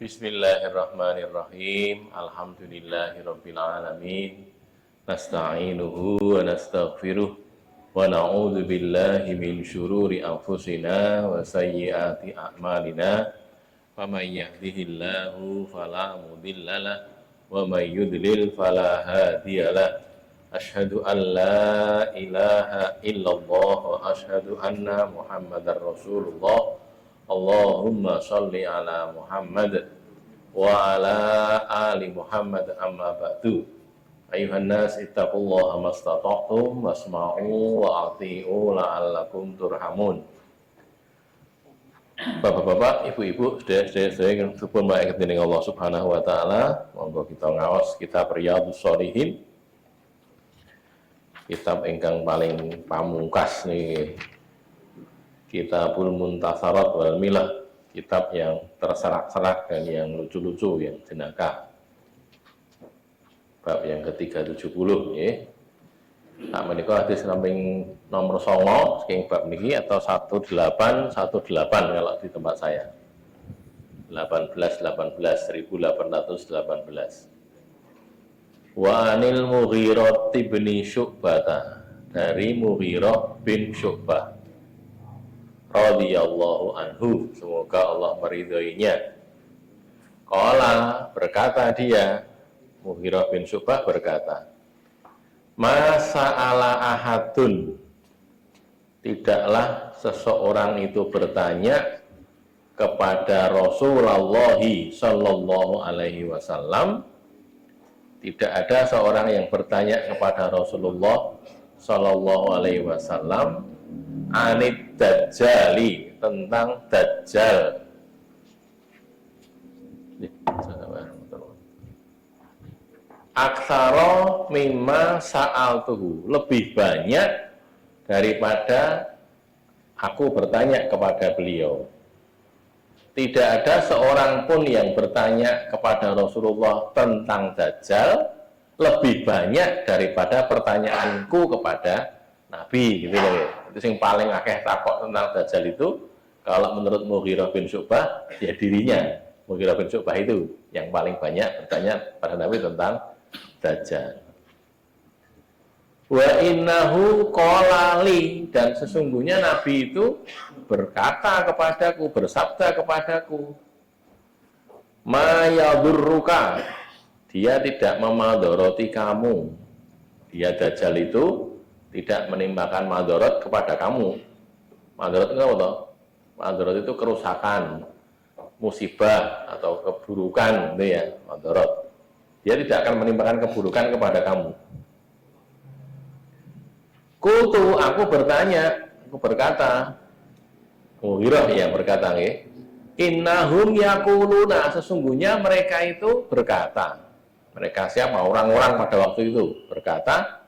Bismillahirrahmanirrahim. Alhamdulillahirabbil alamin. Nasta'inuhu wa nastaghfiruh wa na'udzu billahi min syururi anfusina wa sayyiati a'malina. Faman yahdihillahu fala mudhillalah wa may yudlil fala hadiyalah. Asyhadu an la ilaha illallah wa asyhadu anna Muhammadar Rasulullah. Allahumma sholli ala Muhammad wa ala ali Muhammad amma ba'du. Ayuhan nas ittaqullaha mastata'tum wasma'u wa ati'u la'allakum turhamun. Bapak-bapak, ibu-ibu, sedaya-sedaya yang supun ma'aikat dening Allah Subhanahu wa taala, monggo kita ngaos kitab Riyadhus Shalihin. Kitab ingkang paling pamungkas nih. Kitabul Muntasarat wal Milah, kitab yang terserak-serak dan yang lucu-lucu, yang jenaka. Bab yang ke-370 ya. Nah, menika hadis samping nomor 9 saking bab niki atau 1818 kalau di tempat saya. 1818. Wa anil Mughirah bin Syu'bah, dari Mughirah bin Syu'bah radhiyallahu anhu, semoga Allah meridhoinya. Qala, berkata dia, Mughirah bin Syu'bah berkata, Masa'ala ahadun, tidaklah seseorang itu bertanya kepada Rasulullah sallallahu alaihi wasallam, tidak ada seorang yang bertanya kepada Rasulullah sallallahu alaihi wasallam anid dajjali, tentang dajjal. Aktsara mimma sa'altuhu, lebih banyak daripada aku bertanya kepada beliau. Tidak ada seorang pun yang bertanya kepada Rasulullah tentang dajjal lebih banyak daripada pertanyaanku kepada Nabi, gitu loh. Itu yang paling akeh takut tentang dajjal itu, kalau menurut Mughirah bin Syu'bah, ya dirinya Mughirah bin Syu'bah itu yang paling banyak bertanya pada Nabi tentang dajjal. Wa innahu qala li, dan sesungguhnya Nabi itu berkata kepadaku, bersabda kepadaku, ma yadurruka, dia tidak memadharati kamu. Dia dajjal itu tidak menimpakan madharat kepada kamu. Madharat itu apa? Madharat itu kerusakan, musibah atau keburukan, gitu ya, madharat. Dia tidak akan menimpakan keburukan kepada kamu. Qultu, aku bertanya, aku berkata, Mughirah yang berkata, innahum yaquluna, sesungguhnya mereka itu berkata. Mereka siapa? Orang-orang pada waktu itu berkata,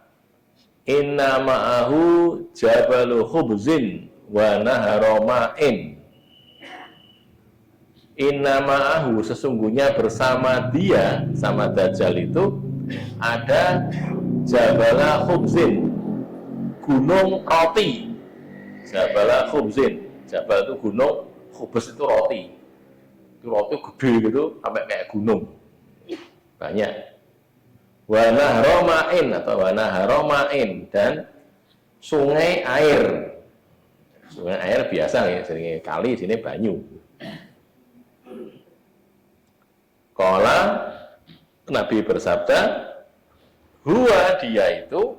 inna ma'ahu jabalu khubzin wa naharoma'in. Inna ma'ahu, sesungguhnya bersama dia, sama dajjal itu, ada jabala khubzin, gunung roti. Jabala khubzin, jabal itu gunung, khubz itu roti. Itu roti gede gitu, sampai kayak gunung. Banyak. Wa naharoma'in, atau wa naharoma'in, dan sungai air. Sungai air biasa ya, sering kali, sini banyu. Qala, Nabi bersabda, huwa, dia itu,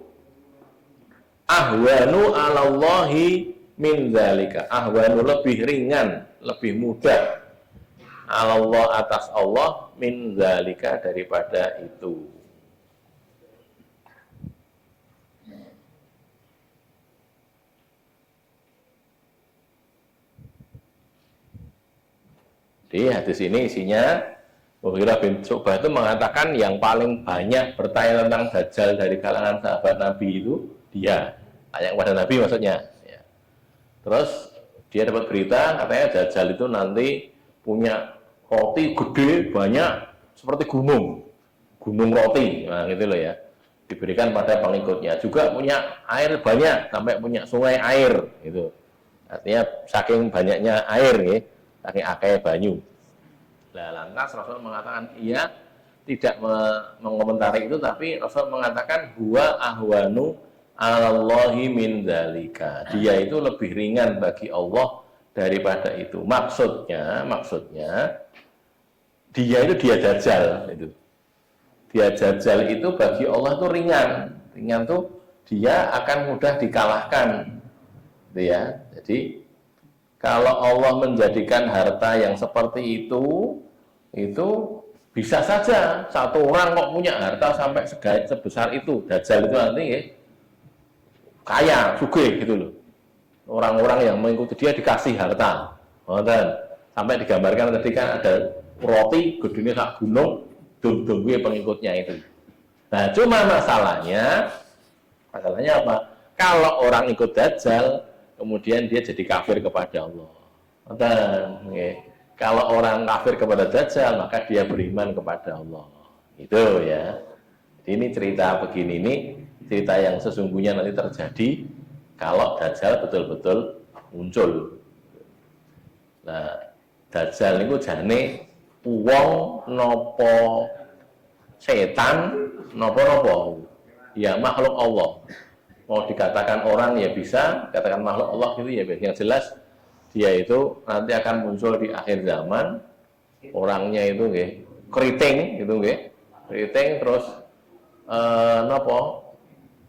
ahwanu alallahi min dzalika. Ahwanu, lebih ringan, lebih mudah. Alallah, atas Allah, min dzalika, daripada itu. Di hadis ini isinya, Mughirah bin Syu'bah itu mengatakan yang paling banyak bertanya tentang dajjal dari kalangan sahabat Nabi itu dia, tanya kepada Nabi maksudnya. Ya. Terus dia dapat berita katanya dajjal itu nanti punya roti gede banyak seperti gunung roti, nah gitu loh ya. Diberikan pada pengikutnya. Juga punya air banyak, sampai punya sungai air gitu. Artinya saking banyaknya air ya. Saking akeh banyu. Nah, lantas Rasul mengatakan iya, tidak mengomentari itu, tapi Rasul mengatakan huwa ahwanu alallahi min dzalika. Dia itu lebih ringan bagi Allah daripada itu. Maksudnya dia itu dia dajjal itu. Dia dajjal itu bagi Allah itu ringan. Ringan tuh dia akan mudah dikalahkan. Gitu ya. Jadi kalau Allah menjadikan harta yang seperti itu bisa saja satu orang kok punya harta sampai sebesar itu. Dajjal itu nanti ya, kaya, sugih gitu loh. Orang-orang yang mengikuti dia dikasih harta. Dan sampai digambarkan tadi kan ada roti gedenya sak gunung, dum-dumnya pengikutnya itu. Nah, cuma masalahnya apa? Kalau orang ikut Dajjal, kemudian dia jadi kafir kepada Allah. Dan kalau orang kafir kepada Dajjal, maka dia beriman kepada Allah. Itu ya. Ini cerita begini, ini cerita yang sesungguhnya nanti terjadi kalau Dajjal betul-betul muncul. Nah, Dajjal itu jane uang nopo setan nopo ya makhluk Allah. Mau dikatakan orang ya bisa, katakan makhluk Allah gitu ya. Yang jelas dia itu nanti akan muncul di akhir zaman. Orangnya itu keriting gitu keriting, terus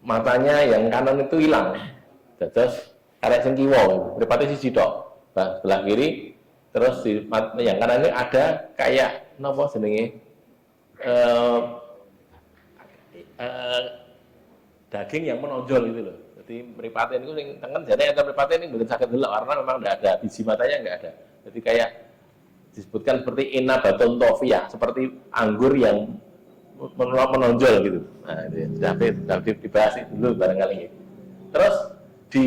matanya yang kanan itu hilang. Terus arek sing kiwa, mripate siji tok. Sebelah kiri, terus di yang kanan ini ada kayak jenenge daging yang menonjol gitu loh. Jadi meripaten itu yang tengen jadi ada meripaten ini belum sakit dulu karena memang tidak ada biji matanya, nggak ada. Jadi kayak disebutkan seperti inabatun tofia, seperti anggur yang menonjol gitu. Nah, itu sudah dibahas dulu barangkali ini. Terus di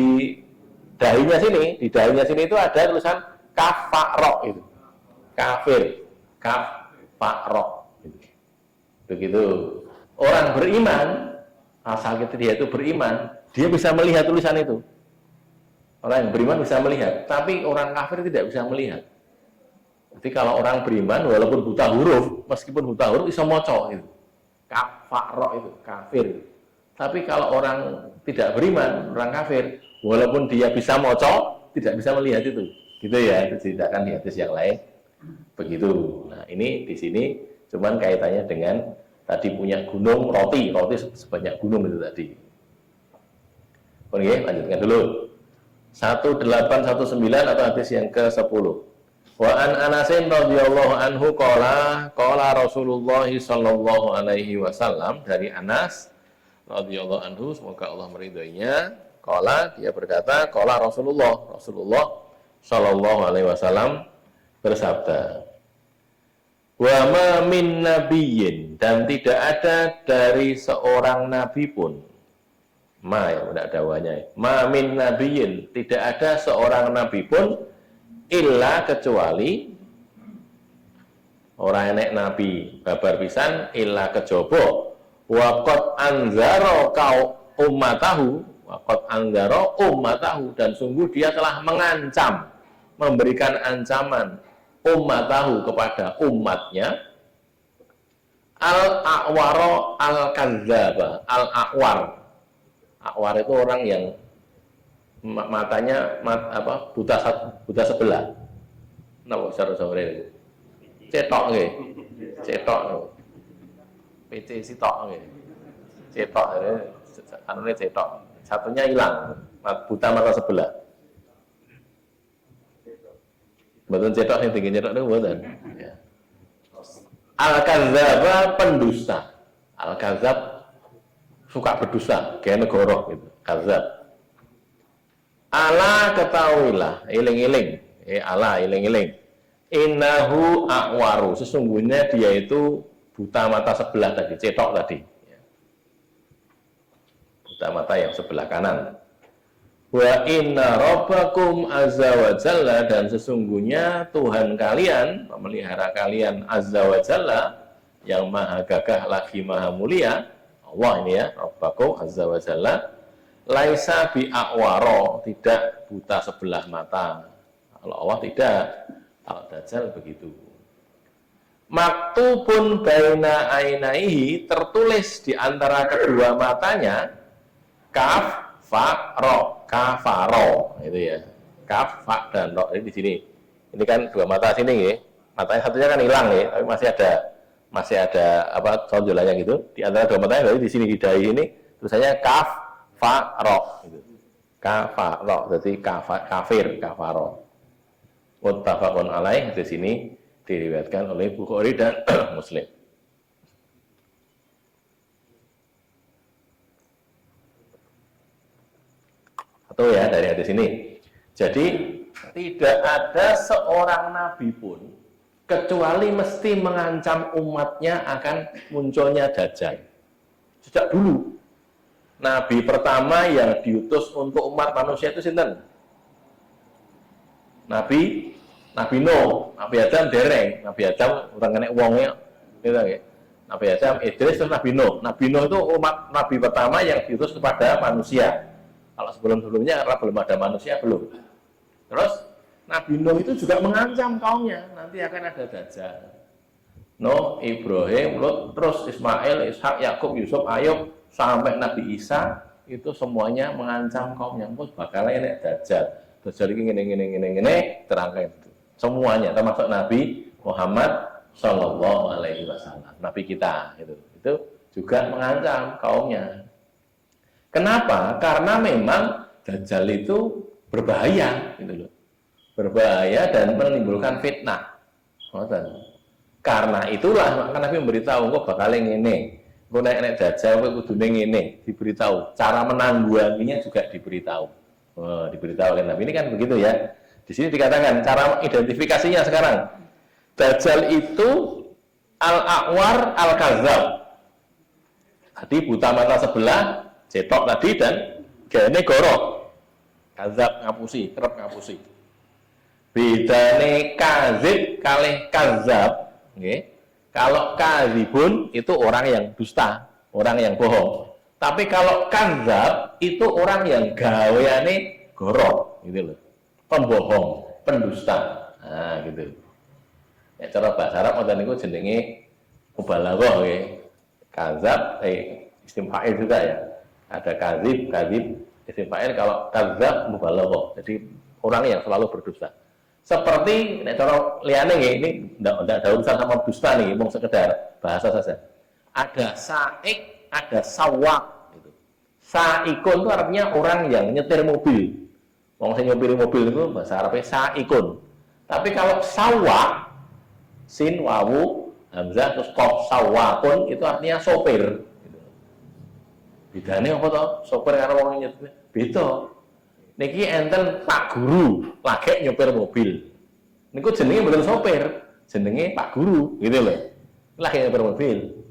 dahinya sini itu ada tulisan kafaro itu. Kafir, kafaro gitu. Begitu. Orang beriman asal dia itu beriman, dia bisa melihat tulisan itu. Orang yang beriman bisa melihat, tapi orang kafir tidak bisa melihat. Jadi kalau orang beriman, walaupun buta huruf, meskipun buta huruf, bisa moco itu. Kafaro itu, kafir. Tapi kalau orang tidak beriman, orang kafir, walaupun dia bisa moco, tidak bisa melihat itu. Gitu ya, itu ceritakan di hadis yang lain. Begitu. Nah, ini di sini cuman kaitannya dengan tadi punya gunung roti sebanyak gunung itu tadi. Oke, lanjutkan dulu. 1819 atau hadis yang ke-10. Wa an Anasin radhiyallahu anhu qala Rasulullah sallallahu alaihi wasallam, dari Anas radhiyallahu anhu, semoga Allah meridhoinya, dia berkata, Rasulullah sallallahu alaihi wasallam bersabda, wa ma min nabiyyin, dan tidak ada dari seorang nabi pun, ya tidak ada wanya, ma min nabiyyin, tidak ada seorang nabi pun, illa kecuali orang enek nabi babar pisan, illa kejaba waqad anzara ummatahu, dan sungguh dia telah mengancam, memberikan ancaman ummatahu kepada umatnya, al-a'waro al-kadzdzaba. Al-a'war itu orang yang matanya buta sebelah. Napa sare-sare cetok nggih. Cetok. PC sitok nggih. Cetok anune cetok. Satunya hilang, buta mata sebelah. Betul cetok yang tinggi cetok itu betul. Ya. Al-kadzdzaba, pendusta. Al-kadzdzab suka berdusta, kayak negara gitu. Kadzdzab. Ala ketahuilah, iling-iling. Ala iling-iling. Innahu a'waru, sesungguhnya dia itu buta mata sebelah tadi, cetok tadi. Buta mata yang sebelah kanan. Wa inna rabbakum azza wa jalla, dan sesungguhnya Tuhan kalian, pemelihara kalian azza wa jalla, yang maha gagah lagi maha mulia, Allah ini ya, rabbakum azza wa jalla, laisa bi a'waro, tidak buta sebelah mata. Kalau Allah tidak, kalau Dajjal begitu. maktubun baina ainaihi, tertulis di antara kedua matanya, kafaro, itu ya, kaf, fa, dan ro. Ini di sini, ini kan dua mata sini ya, matanya satunya kan hilang ya, tapi masih ada apa sonjolannya gitu. Di antara dua matanya, berarti di sini di dahi ini tulisannya kaf, fa, ro, gitu. Kafaro, jadi kafir, kafaro. Muttafaqun alaih, di sini diriwayatkan oleh Bukhari dan Muslim. Atau ya dari hadis ini. Jadi tidak ada seorang nabi pun kecuali mesti mengancam umatnya akan munculnya Dajjal. Sejak dulu nabi pertama yang diutus untuk umat manusia itu sinten? Nabi Nuh, Nabi Adam dereng, Nabi Adam orang kena wongnya, gitu ya. Nabi Adam, Idris, terus Nabi Nuh. Nabi Nuh itu umat nabi pertama yang diutus kepada manusia. Kalau sebelum-sebelumnya karena belum ada manusia belum. Terus Nabi Nuh itu juga mengancam kaumnya, nanti akan ada Dajjal. Nuh, Ibrahim, Lut, terus Ismail, Ishak, Yakub, Yusuf, Ayub, sampai Nabi Isa itu semuanya mengancam kaumnya, bakal enek Dajjal. Dajjal ini terangkan. Semuanya termasuk Nabi Muhammad Shallallahu Alaihi Wasallam, Nabi kita itu juga mengancam kaumnya. Kenapa? Karena memang Dajjal itu berbahaya, gitu loh, berbahaya dan menimbulkan fitnah. Karena itulah maka Nabi memberitahu, kok bakal ngene, kok nek Dajjal kok kudune ngene, diberitahu. Cara menanggulanginya juga diberitahu. Diberitahu oleh Nabi, ini kan begitu ya. Di sini dikatakan cara identifikasinya sekarang. Dajjal itu al-a'war al-kazab. Tadi buta mata sebelah, cetok tadi, dan gene gorok. Kazab ngapusi, kerep ngapusi. Bedane kazib kalih kazab, nggih. Kalau kazibun itu orang yang dusta, orang yang bohong. Tapi kalau kazab itu orang yang gaweane gorok, gitu loh. Pembohong, pendusta. Nah, gitu. Ya, cara bahasa Arab ngoten niku jenenge mubalaghah nggih. Kazab isim fa'il juga ya. Ada kadzib, isim fa'il. Kalau kazab mubalaghah. Jadi orang yang selalu berdusta. Seperti nek cara liyane nggih, ini ndak ada urusan sama dusta nih, mau sekedar bahasa saja. Ada saik, ada sawak gitu. Saikun itu artinya orang yang nyetir mobil. Wong sing nyopiri mobil itu bahasa Arabnya saikun. Tapi kalau sawak, sin, wawu, hamzah, terus qaf, sawakun itu artinya sopir. Bedane apa toh? Sopir karo wong nyetir beda. Niki enten Pak Guru lagi nyopir mobil. Niku jenenge mboten sopir, jenenge Pak Guru, gitu loh. Lagi nyopir mobil.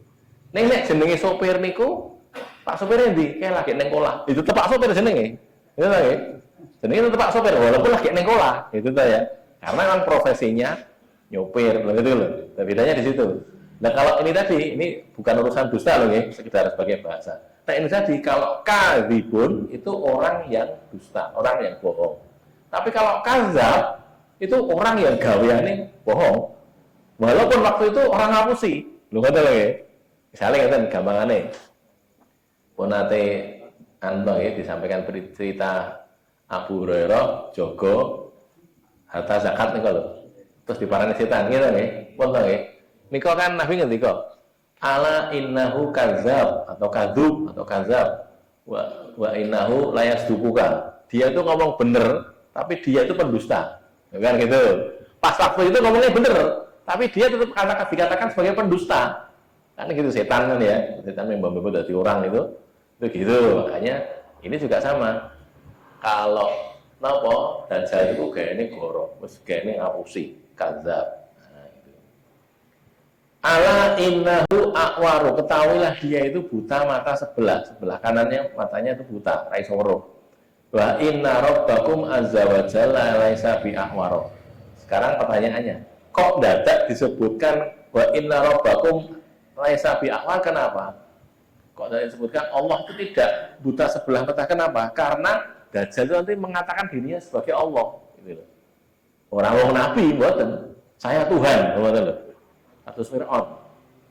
Nek jenenge sopir niku Pak sopir endi? Kayak lagi neng kolah. Itu tetep Pak sopir jenenge. Gitu lho. Jenenge tetep Pak sopir walaupun lagi neng kolah. Itu ta ya. Karena kan profesinya nyopir, gitu loh. Nah, bedanya di situ. Nah, kalau ini tadi, ini bukan urusan dusta loh ya, sekedar sebagai bahasa. Nah, ini tadi, kalau kadzibun itu orang yang dusta, orang yang bohong. Tapi kalau kazab itu orang yang gaweane bohong. Walaupun waktu itu orang ngapusi. Lho ngoten lho ya. Misalnya ngeten gampangane. Ponate anto ya disampaikan cerita Abu Hurairah jogo harta zakat niku lho. Terus diparani setan gitu nggih. Pun nggih. Nika kan Nabi ngendika, ala innahu kadzab atau kadzab wa innahu la yasduquka. Dia itu ngomong bener, tapi dia itu pendusta. Kan gitu. Pas waktu itu ngomongnya bener, tapi dia tetap dikatakan sebagai pendusta. Kan gitu setan kan ya. Setan membawa dari orang itu gitu. Makanya ini juga sama. Kalau napa Dajjal itu gayane gorok, wis gayane ngapusi, kadzab. Ala innahu a'waru, ketahuilah dia itu buta mata sebelah kanannya matanya itu buta, ra iso weruh. Wa inna rabbakum azza wa jalla laisa bi a'waru. Sekarang pertanyaannya, kok dadak disebutkan wa inna rabbakum laisa bi a'war, kenapa? Kok dadak disebutkan Allah itu tidak buta sebelah mata, kenapa? Karena Dajjal itu nanti mengatakan dirinya sebagai Allah, gitu loh. Orang nabi mboten, saya Tuhan, mboten lho. Kados Fir'aun,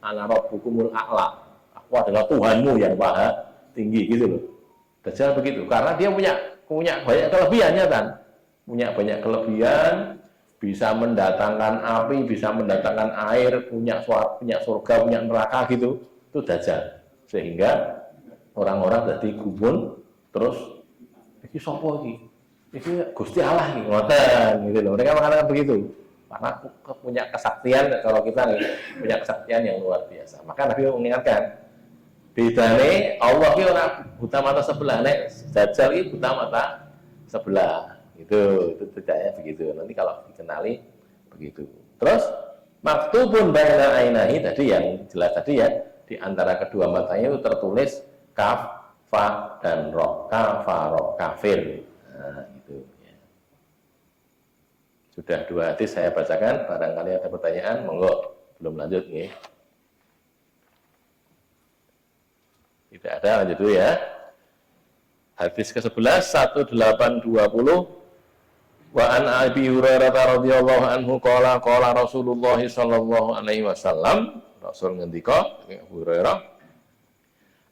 ana rabbukumul a'la. Aku adalah Tuhanmu yang maha tinggi gitu loh. Dajjal begitu, karena dia punya banyak kelebihannya kan. Punya banyak kelebihan, bisa mendatangkan api, bisa mendatangkan air, punya surga, punya neraka gitu. Itu Dajjal. Sehingga orang-orang jadi gumun terus iki sapa iki? Iki Gusti Allah iki ngoten gitu loh. Mereka mengatakan begitu. Karena punya kesaktian, kalau kita nih punya kesaktian yang luar biasa. Maka Nabi mengingatkan, bedane Allah iki ora buta mata sebelah, nek Dajjal iki buta mata sebelah. Itu tidaknya begitu. Nanti kalau dikenali begitu. Terus maktubun baina ainahi tadi yang jelas tadi ya, di antara kedua matanya itu tertulis kaf, fa dan ro, kafaro, kafir. Nah, itu ya. Sudah 2 hadis saya bacakan, barangkali ada pertanyaan, monggo. Belum lanjut nih. Tidak ada, lanjut dulu ya. Hadis ke-11 1820. Wa an Abi Hurairah radhiyallahu anhu qala Rasulullah sallallahu alaihi wasallam, Rasul ngendika Abu Hurairah,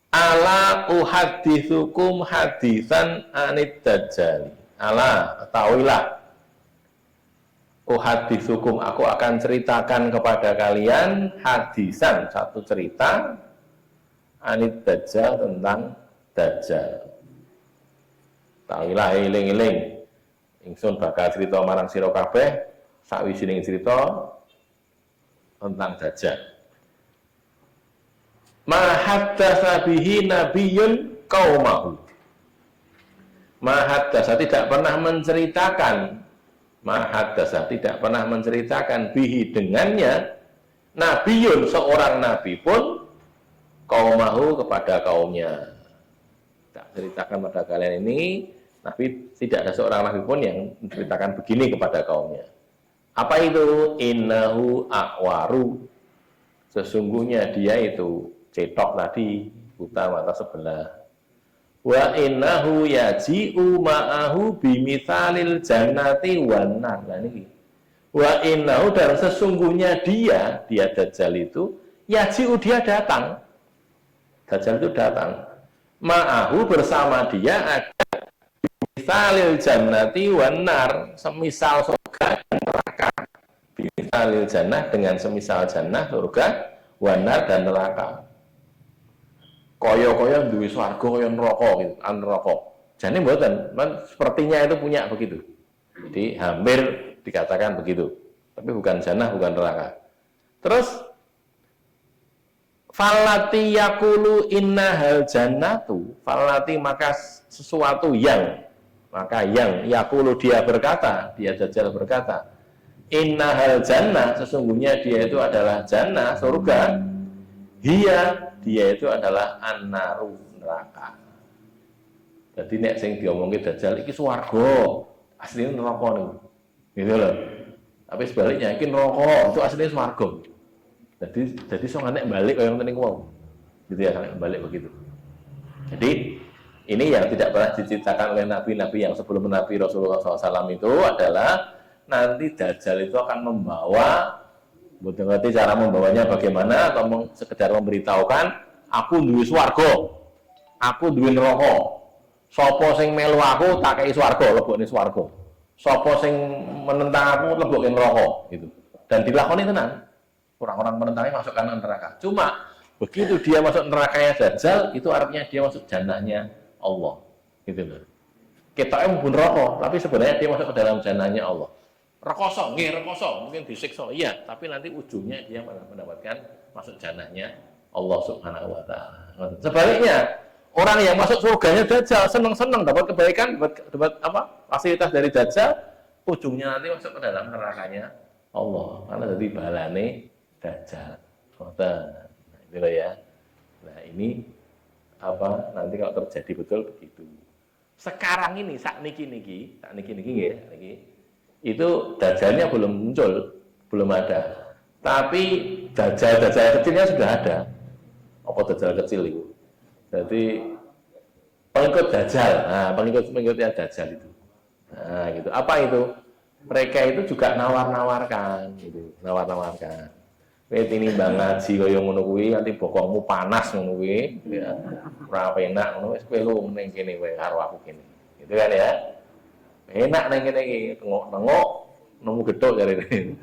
ala uhadditsukum hadisan anid dajjal. Ala, ketahuilah, uhadditsukum, aku akan ceritakan kepada kalian hadisan, satu cerita anid dajjal, tentang dajjal. Tahuilah, eling-eling, ingsun bakal cerita marang sira kabeh sawijining cerita tentang dajjal. Ma haddatsa bihi nabiyyun qaumahu. Ma haddatsa tidak pernah menceritakan, ma haddatsa tidak pernah menceritakan bihi dengannya nabiyyun, seorang nabi pun, qaumahu kepada kaumnya. Tak ceritakan pada kalian ini, Nabi tidak ada seorang nabi pun yang menceritakan begini kepada kaumnya. Apa itu? Innahu a'waru. Sesungguhnya dia itu cetok tadi, buta mata sebelah. Wa innahu yaji'u ma'ahu bimithalil jannati wan nar. Nah ini. Wa innahu, dan sesungguhnya dia Dajjal itu, yaji'u, dia datang. Dajjal itu datang. Ma'ahu, bersama dia ada bimithalil jannati wan nar, semisal surga dan neraka. Bimithalil jannah, dengan semisal jannah, surga, wan nar, dan neraka. Koyo-koyo duwe swarga koyo neraka gitu, neraka. Jane mboten, sepertinya itu punya begitu. Jadi hampir dikatakan begitu. Tapi bukan jannah, bukan neraka. Terus falati yakulu innahal jannatu, falati, maka sesuatu yang, maka yang yakulu, dia berkata, dia Dajjal berkata, innahal jannah, sesungguhnya dia itu adalah jannah, surga, dia itu adalah an-naru, neraka. Jadi nek sing diomongke Dajjal iki swarga, asline neraka niku. Gitu loh. Tapi sebaliknya iki neraka, itu asline swarga. Jadi so nek balik kaya ngoten niku. Gitu ya, nek balik begitu. Jadi ini yang tidak pernah diceritakan oleh nabi-nabi yang sebelum Nabi Rasulullah SAW itu adalah nanti Dajjal itu akan membawa, bukan ngerti cara membawanya bagaimana, atau sekedar memberitahukan, aku duwe swarga, aku duwe neraka. Sapa sing melu aku tak kei swarga, lebokne swarga. Sapa sing menentang aku lebokne neraka, gitu. Dan dilakoni tenan. Orang-orang menentangnya masukkan neraka. Cuma begitu dia masuk nerakanya Dajjal, itu artinya dia masuk jannahnya Allah, gitu loh. Kita pun neraka, tapi sebenarnya dia masuk ke dalam jannahnya Allah. Rekoso, nggih rekoso, mungkin disiksa, iya, tapi nanti ujungnya dia mendapatkan masuk jannahnya Allah Subhanahu wa taala. Sebaliknya, orang yang masuk surganya Dajjal senang-senang dapat kebaikan, dapat apa? Fasilitas dari Dajjal, ujungnya nanti masuk ke dalam nerakanya Allah. Karena jadi balane Dajjal. Nah, itu ya. Nah, ini apa? Nanti kalau terjadi betul begitu. Sekarang ini sak niki nggih, niki. Itu Dajjalnya belum muncul, belum ada. Tapi Dajjal kecilnya sudah ada. Apa Dajjal kecil itu? Jadi pengikut Dajjal, nah pengikutnya Dajjal itu. Nah, gitu. Apa itu? Mereka itu juga nawar-nawarkan, gitu, nawar-nawarkan. Kowe tinimbang ngaji kaya ngono kuwi nanti bokongmu panas ngono kuwi ya. Ora penak ngono wis kowe lu ning kene kowe karo aku kene. Gitu kan ya. Enak ning kene iki tengok-tengok nemu gethuk jarene.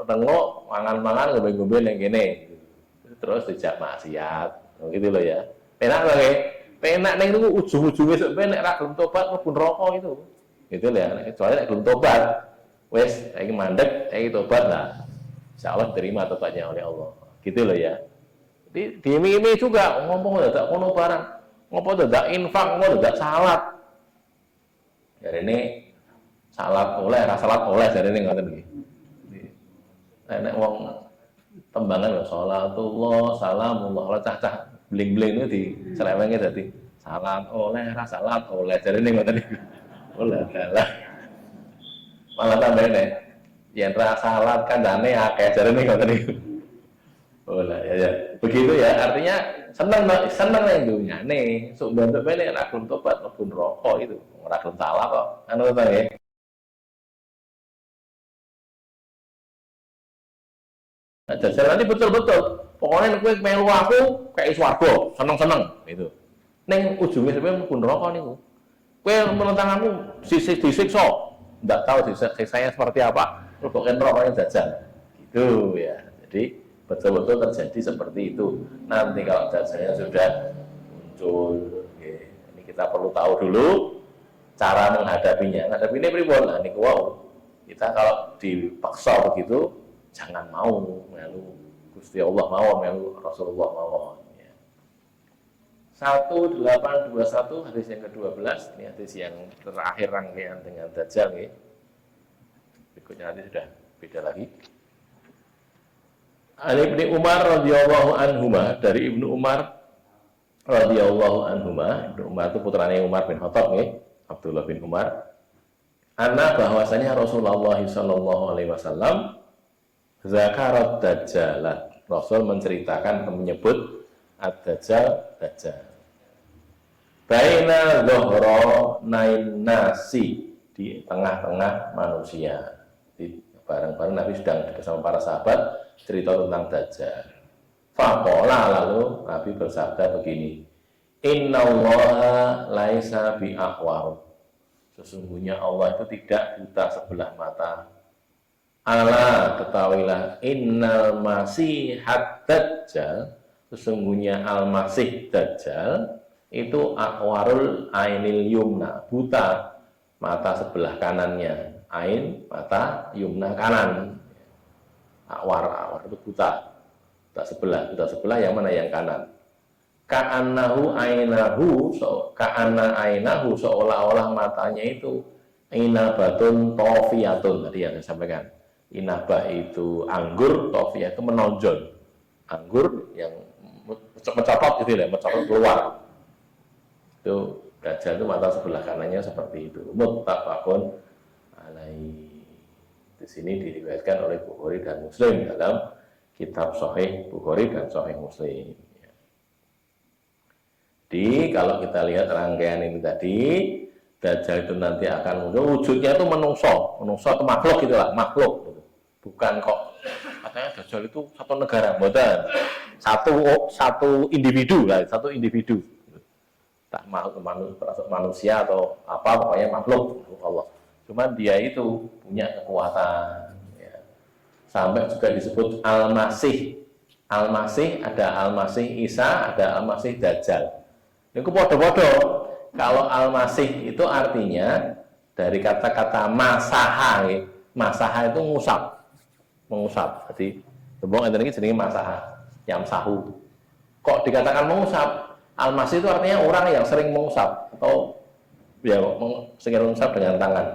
Tengok mangan-mangan ngombe-ngombe ning kene. Terus dijak maksiat. Gitu loh ya. Penak lho penak ning niku ujung-ujunge sok nek ra gelem tobat mlebu neraka itu. Gitu loh ya. Kecuali nek gelem tobat wis saiki mandek, saiki tobat lah. Insyaallah terima tobatnya oleh Allah. Gitu loh ya. Jadi diiming-iming juga ngomong dadak kono barang. Ngopo dadak infak, ngopo dadak salat. Jarene salat oleh, ra salat oleh jarene ngoten iki. Nek wong tembangan ya salatullah, salamullah, ora cah-cah bling-bling itu di selewenge dadi salat oleh, ra salat oleh jarene ngoten iki. Oleh dalah. Malah tambah nek yen ra salat kandhane akeh jarene ngoten iki. Oh lah ya. Begitu ya, artinya seneng ning dunyane, sok mbantuk nek ra gelem tobat mlebu neraka itu. Ora gelem salah kok. Anu to nggih. Nah, jajal nanti betul-betul. Pokoknya kowe melu aku kayak swarga, seneng-seneng gitu. Ning ujunge sampe mlebu neraka niku. Kowe menentang aku disiksa. Nggak tahu siksanya seperti apa. Pokoknya neraka jajal. Gitu ya. Jadi betul-betul terjadi seperti itu. Nanti kalau jajalnya sudah muncul, ini kita perlu tahu dulu cara menghadapinya. Menghadapinya pripun? Nah niku wau. Kita kalau dipaksa begitu jangan mau melu Gusti Allah mau melu Rasulullah mau. Ya. 1821 hadis yang ke-12 ini hadis yang terakhir rangkaian dengan Dajjal nih. Berikutnya nanti sudah beda lagi. Ali bin Umar radhiyallahu anhuma, dari Ibnu Umar radhiyallahu anhuma. Ibnu Umar itu putranya Umar bin Khattab nih, Abdullah bin Umar. Anak bahwasanya Rasulullah sallallahu alaihi wasallam zakarat dajjalat. Rasul menceritakan menyebut ad-dajjal, dajjal. Baina dhuhra nain nasi, di tengah-tengah manusia. Di bareng-bareng Nabi sedang bersama para sahabat cerita tentang dajjal. Faqala, lalu Nabi bersabda begini. Innallaha laisa bi ahwar. Sesungguhnya Allah itu tidak buta sebelah mata. Ala, ketahuilah, innal masihat dajjal, sesungguhnya al-masih dajjal itu akwarul ainil yumna, buta mata sebelah kanannya. Ain, mata, yumna, kanan. Akwar itu buta. Buta sebelah yang mana? Yang kanan. Ka'annahu ainahu, ka'anna ainahu, seolah-olah matanya itu inabatun tofiyatun, tadi yang saya sampaikan. Inabah itu anggur, tofiyah itu menonjol. Anggur yang mencopot gitu ya, mencopot keluar. Itu dajjal itu mata sebelah kanannya seperti itu. Muttafaqun alaihi. Di sini diriwayatkan oleh Bukhari dan Muslim dalam kitab Sahih Bukhari dan Sahih Muslim. Jadi kalau kita lihat rangkaian ini tadi, dajjal itu nanti akan muncul, wujudnya itu menungso itu makhluk gitulah, makhluk. Bukan kok katanya dajjal itu satu negara, bukan. Satu individu lah, satu individu. Tak manusia atau apa, pokoknya makhluk Allah. Cuman dia itu punya kekuatan. Ya. Sampai juga disebut Al-Masih. Al-Masih, ada Al-Masih Isa, ada Al-Masih Dajjal. Itu podo-podo. Kalau Al-Masih itu artinya dari kata-kata masaha. Masaha itu mengusap. Jadi tembung enten iki jenenge masaha, yamsahu. Kok dikatakan mengusap? Al-Masih itu artinya orang yang sering mengusap atau ya sering mengusap dengan tangan.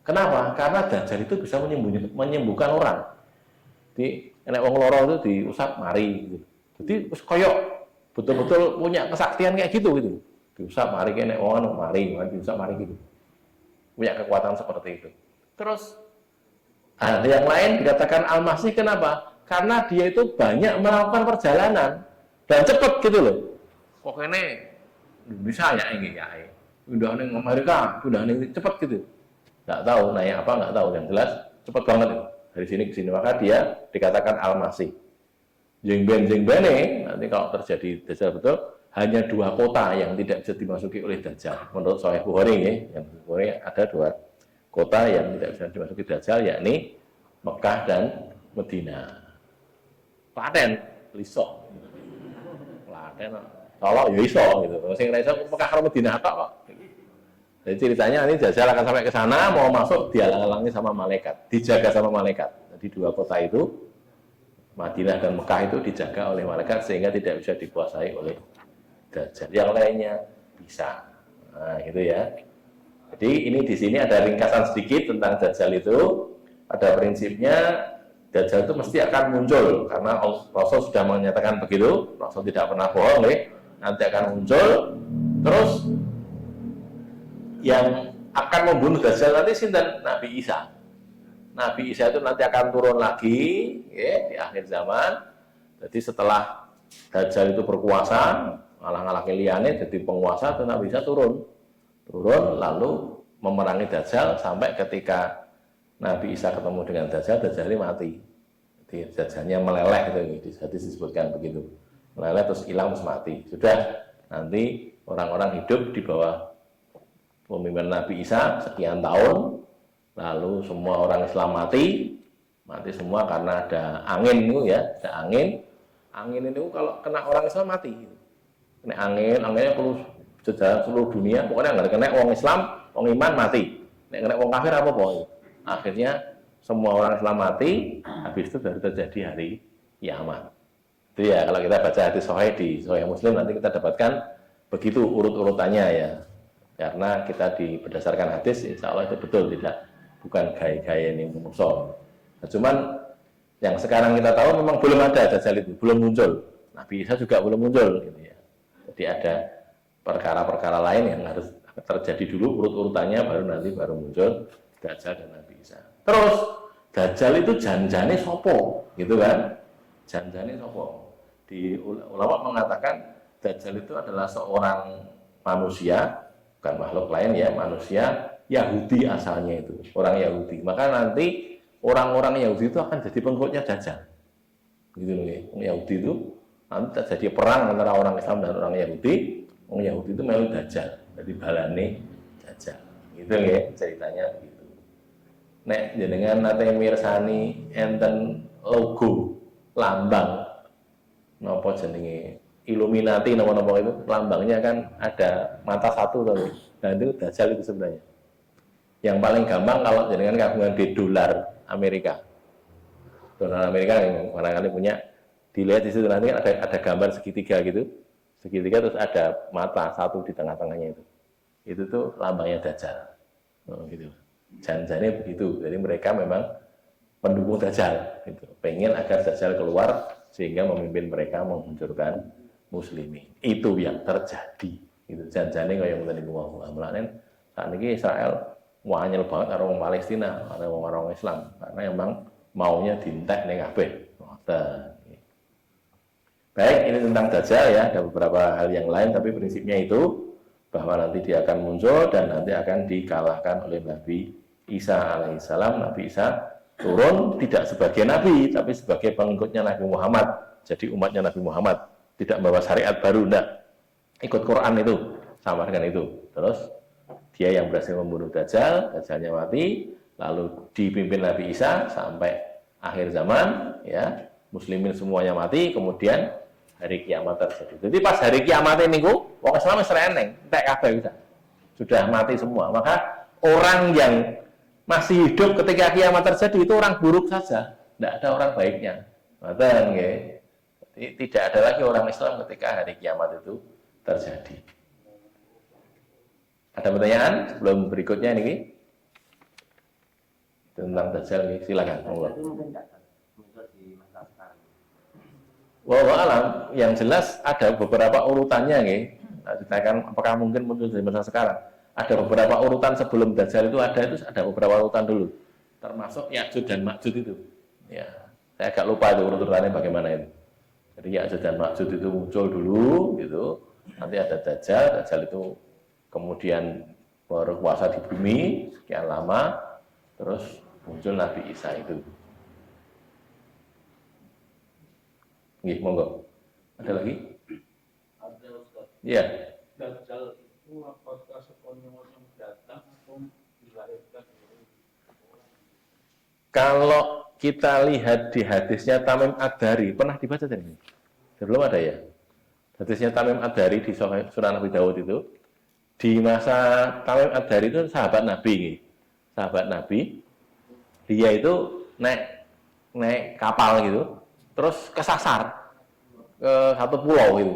Kenapa? Karena dajjal itu bisa menyembuhkan orang. Jadi nek wong lara itu diusap mari gitu. Jadi koyok betul-betul punya kesaktian kayak gitu. Diusap mari kene wong mari diusap mari gitu. Punya kekuatan seperti itu. Terus ada yang lain dikatakan Al-Masih, kenapa? Karena dia itu banyak melakukan perjalanan dan cepat gitu loh. Kok ini Indonesia ya ini ya. Udah ning Amerika, udah ning cepat gitu. Nggak tahu naik apa, nggak tahu. Yang jelas cepat banget itu. Dari sini ke sini, maka dia dikatakan Al-Masih. jeng-ben nanti kalau terjadi Dajjal betul, hanya 2 kota yang tidak bisa dimasuki oleh Dajjal. Menurut Sahih Bukhari yang Bukhari ada 2 kota yang tidak bisa dimasuki Dajjal, yakni Mekah dan Medina. Klaten, liso. Klaten, Solo ya iso gitu. Sing ra iso Mekah karo Medina tok kok. Jadi ceritanya nanti Dajjal akan sampai ke sana, mau masuk dihalang-halangi sama malaikat, dijaga sama malaikat. Jadi 2 kota itu, Madinah dan Mekah itu dijaga oleh malaikat sehingga tidak bisa dikuasai oleh Dajjal. Yang lainnya bisa. Nah, gitu ya. Jadi ini di sini ada ringkasan sedikit tentang Dajjal itu. Pada prinsipnya Dajjal itu mesti akan muncul karena Rasul sudah menyatakan begitu. Rasul tidak pernah bohong, nanti akan muncul. Terus yang akan membunuh Dajjal nanti sinten? Nabi Isa. Nabi Isa itu nanti akan turun lagi ya, di akhir zaman. Jadi setelah Dajjal itu berkuasa, ngalah-ngalah liyane jadi penguasa, itu Nabi Isa turun lalu memerangi Dajjal sampai ketika Nabi Isa ketemu dengan Dajjal, Dajjal ini mati. Jadi Dajjalnya meleleh itu, jadi disebutkan begitu. Meleleh terus hilang terus mati. Sudah nanti orang-orang hidup di bawah pemimpinan Nabi Isa sekian tahun. Lalu semua orang Islam mati semua karena ada angin itu ya, ada angin itu kalau kena orang Islam mati. Kena anginnya seluruh dunia, pokoknya nggak kena orang Islam, orang iman mati. Nek kena orang kafir apa bohong. Akhirnya semua orang Islam mati, habis itu baru terjadi hari kiamat. Itu ya kalau kita baca hadis Sahih di Sahih Muslim nanti kita dapatkan begitu urut-urutannya ya. Karena kita berdasarkan hadis, insya Allah itu betul bukan gaya-gaya ini musuh. Nah, cuman yang sekarang kita tahu memang belum ada Dajjal itu, belum muncul. Nabi Isa juga belum muncul gitu ya. Jadi ada perkara-perkara lain yang harus terjadi dulu urut-urutannya baru muncul Dajjal dan Nabi Isa. Terus Dajjal itu janjane sopo gitu kan? Janjane sopo. Di ulama mengatakan Dajjal itu adalah seorang manusia, bukan makhluk lain ya, manusia Yahudi asalnya itu, orang Yahudi. Maka nanti orang-orang Yahudi itu akan jadi pengikutnya Dajjal. Gitu loh ya. Yahudi itu nanti terjadi perang antara orang Islam dan orang Yahudi. Orang Yahudi itu melu Dajjal, jadi balane Dajjal. Gitu ya ceritanya begitu. Nek jenengan nate mirsani enten logo lambang napa jenenge Illuminati napa-napa itu lambangnya kan ada mata satu tuh. Nah itu Dajjal itu sebenarnya. Yang paling gampang kalau jenengan kagungan di dolar Amerika. Dolar Amerika yang barangkali punya, dilihat di situ nanti kan ada gambar segitiga gitu. Segitiga terus ada mata satu di tengah-tengahnya itu. Itu tuh lambangnya Dajjal. Oh, gitu. Janjinya begitu. Jadi mereka memang pendukung Dajjal gitu. Pengen agar Dajjal keluar sehingga memimpin mereka menghancurkan muslimin. Itu yang terjadi. Gitu. Janjinya kayak yang tadi gua melanen saat ini Israel wanyel banget karo wong Palestina, karo orang Islam, karena emang maunya dintek ning kabeh. Baik, ini tentang Dajjal ya, ada beberapa hal yang lain tapi prinsipnya itu bahwa nanti dia akan muncul dan nanti akan dikalahkan oleh Nabi Isa alaihissalam. Nabi Isa turun tidak sebagai nabi tapi sebagai pengikutnya Nabi Muhammad. Jadi umatnya Nabi Muhammad, tidak membawa syariat baru, enggak. Ikut Quran itu, samarkan itu. Terus dia yang berhasil membunuh Dajjal, Dajjalnya mati, lalu dipimpin Nabi Isa sampai akhir zaman, ya, muslimin semuanya mati, kemudian hari kiamat terjadi. Jadi pas hari kiamat ini, orang Islam sereneng, entek kabeh bisa, sudah mati semua. Maka orang yang masih hidup ketika kiamat terjadi itu orang buruk saja, tidak ada orang baiknya. Betul, ya. Jadi tidak ada lagi orang Islam ketika hari kiamat itu terjadi. Ada pertanyaan sebelum berikutnya ini tentang Dajjal ini, silakan. Wallahu alam, yang jelas ada beberapa urutannya nih. Nah, ceritakan apakah mungkin muncul di masa sekarang. Ada beberapa urutan sebelum Dajjal itu ada beberapa urutan dulu. Termasuk Ya'juj dan Ma'juj itu. Ya, saya agak lupa itu urutannya bagaimana itu. Jadi Ya'juj dan Ma'juj itu muncul dulu gitu. Nanti ada Dajjal, Dajjal itu kemudian berkuasa di bumi sekian lama, terus muncul Nabi Isa itu. Nggih, monggo. Ada lagi? Ada Ustaz. Iya. Dajjal itu apakah sepenuhnya yang datang atau dilahirkan dari orang? Kalau kita lihat di hadisnya Tamim Ad-Dari, pernah dibaca tadi? Belum ada ya? Hadisnya Tamim Ad-Dari di surah Nabi Daud itu, di masa Tamim Ad-Dari itu sahabat Nabi, sahabat Nabi, dia itu naik kapal gitu, terus kesasar ke satu pulau gitu,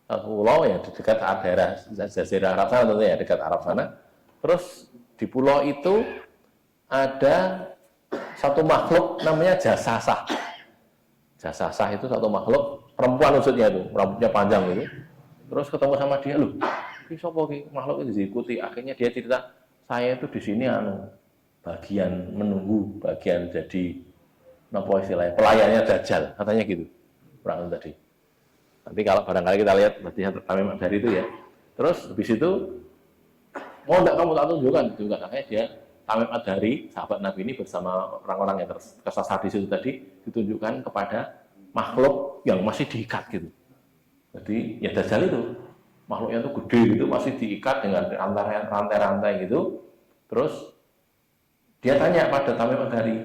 satu pulau ya di dekat daerah Jazirah Arab sana tentunya ya, dekat Arab sana. Terus di pulau itu ada satu makhluk namanya jasasah. Jasasah itu satu makhluk perempuan maksudnya itu, rambutnya panjang gitu. Terus ketemu sama dia, loh, ini siapa makhluk itu diikuti. Akhirnya dia cerita, saya itu di sini bagian menunggu, bagian jadi apa istilahnya, pelayannya Dajjal, katanya gitu. Kurang tadi. Nanti kalau barangkali kita lihat hadisnya Tamim dari itu ya. Terus habis itu mau enggak kamu tak tunjukkan? Tunjukkan. Akhirnya dia Tamim Ad-Dari, sahabat Nabi ini bersama orang-orang yang tersasar di situ tadi ditunjukkan kepada makhluk yang masih diikat gitu. Jadi ya Dajjal itu makhluknya itu gede gitu, masih diikat dengan rantai-rantai gitu. Terus dia tanya pada Tamim Ad-Dari,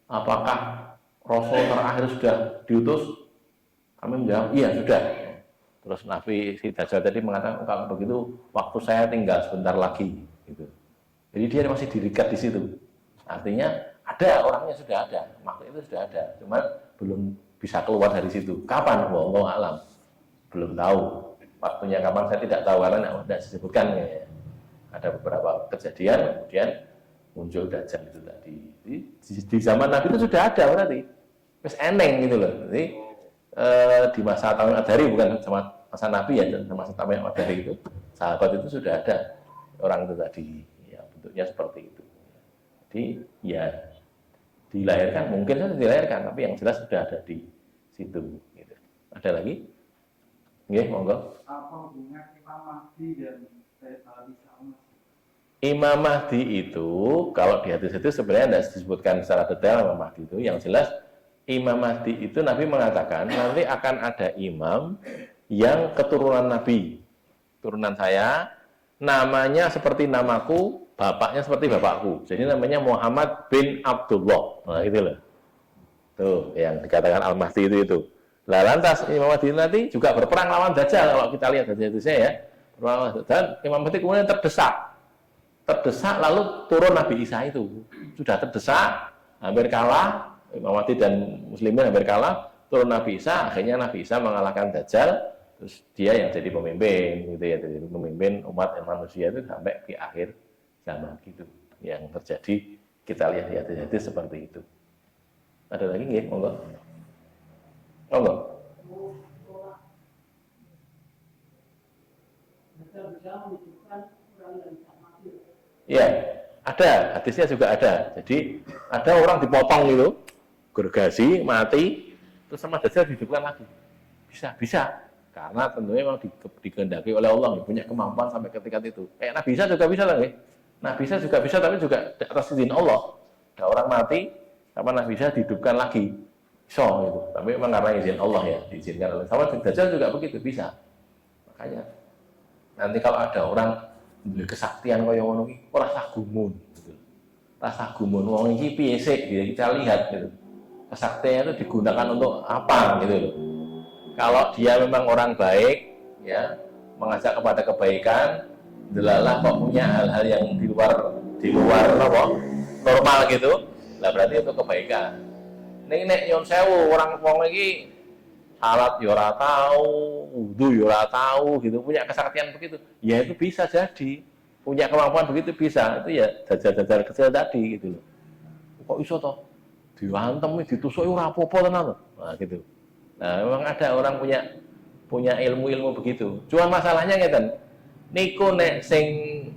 apakah Rasul terakhir sudah diutus? Kami menjawab, iya sudah. Terus Nabi si Dajjal tadi mengatakan, kalau begitu waktu saya tinggal sebentar lagi. Gitu. Jadi dia masih diikat di situ. Artinya ada, orangnya sudah ada, makhluk itu sudah ada, cuma belum bisa keluar dari situ. Kapan? Wallahu a'lam. Belum tahu. Waktunya kapan saya tidak tahu karena tidak disebutkan ya. Ada beberapa kejadian kemudian muncul Dajjal itu tadi. Di zaman Nabi itu sudah ada berarti. Terus eneng gitu loh. Jadi di masa Tamim Ad-Dari, bukan sama masa Nabi ya, masa Tamim Ad-Dari itu sahabat itu sudah ada orang itu tadi ya, bentuknya seperti itu. Jadi ya dilahirkan, mungkin saja dilahirkan, tapi yang jelas sudah ada di situ gitu. Ada lagi? Nggih, monggo. Apa hubungan Imam Mahdi dan Sayyidina Isa? Imam Mahdi itu kalau di hadis itu sebenarnya tidak disebutkan secara detail Imam Mahdi itu, yang jelas Imam Mahdi itu Nabi mengatakan nanti akan ada imam yang keturunan Nabi, turunan saya, namanya seperti namaku, bapaknya seperti bapakku, jadi namanya Muhammad bin Abdullah. Nah itu loh, tuh yang dikatakan Al-Mahdi itu. Nah lantas Imam Mahdi nanti juga berperang lawan Dajjal kalau kita lihat hadis-hadisnya ya, dan Imam Mahdi kemudian terdesak lalu turun Nabi Isa itu, sudah terdesak, hampir kalah. Imam Mahdi dan Muslimin hampir kalah, turun Nabi Isa, akhirnya Nabi Isa mengalahkan Dajjal, terus dia yang jadi pemimpin, gitu ya, jadi pemimpin umat manusia itu sampai di akhir zaman gitu. Yang terjadi kita lihat di hadis-hadis seperti itu. Ada lagi nggih, monggo? Monggo. Iya, ada, hadisnya juga ada. Jadi ada orang dipotong gitu, gergasi, mati, terus sama Dajjal dihidupkan lagi. Bisa. Karena tentunya memang dikehendaki oleh Allah, punya kemampuan sampai ketika itu. Kayak Nabi Isa juga bisa lah, ya. Nabi Isa juga bisa, tapi juga atas izin Allah. Ada orang mati, sama Nabi Isa dihidupkan lagi. So, gitu. Tapi memang karena izin Allah ya, diizinkan oleh. Sama Dajjal juga begitu, bisa. Makanya, nanti kalau ada orang kesaktian kaya ngono iki ora sah gumun gitu. Rasa gumun wong iki piye sik kita lihat gitu. Kesaktian itu digunakan untuk apa gitu loh. Kalau dia memang orang baik ya, mengajak kepada kebaikan, delalah kok punya hal-hal yang di luar apa? Normal gitu. Lah berarti itu kebaikan. Nek nyon sewu orang wong iki salat ya ora tahu, wudu ya ora tahu gitu, punya kesaktian begitu. Ya itu bisa jadi. Punya kemampuan begitu bisa. Itu ya jajar-jajar kecil tadi gitu loh. Kok iso toh? Diantem ditusuk ora apa-apa tenan. Nah gitu. Nah, memang ada orang punya ilmu-ilmu begitu. Cuma masalahnya ngeten. Niku nek sing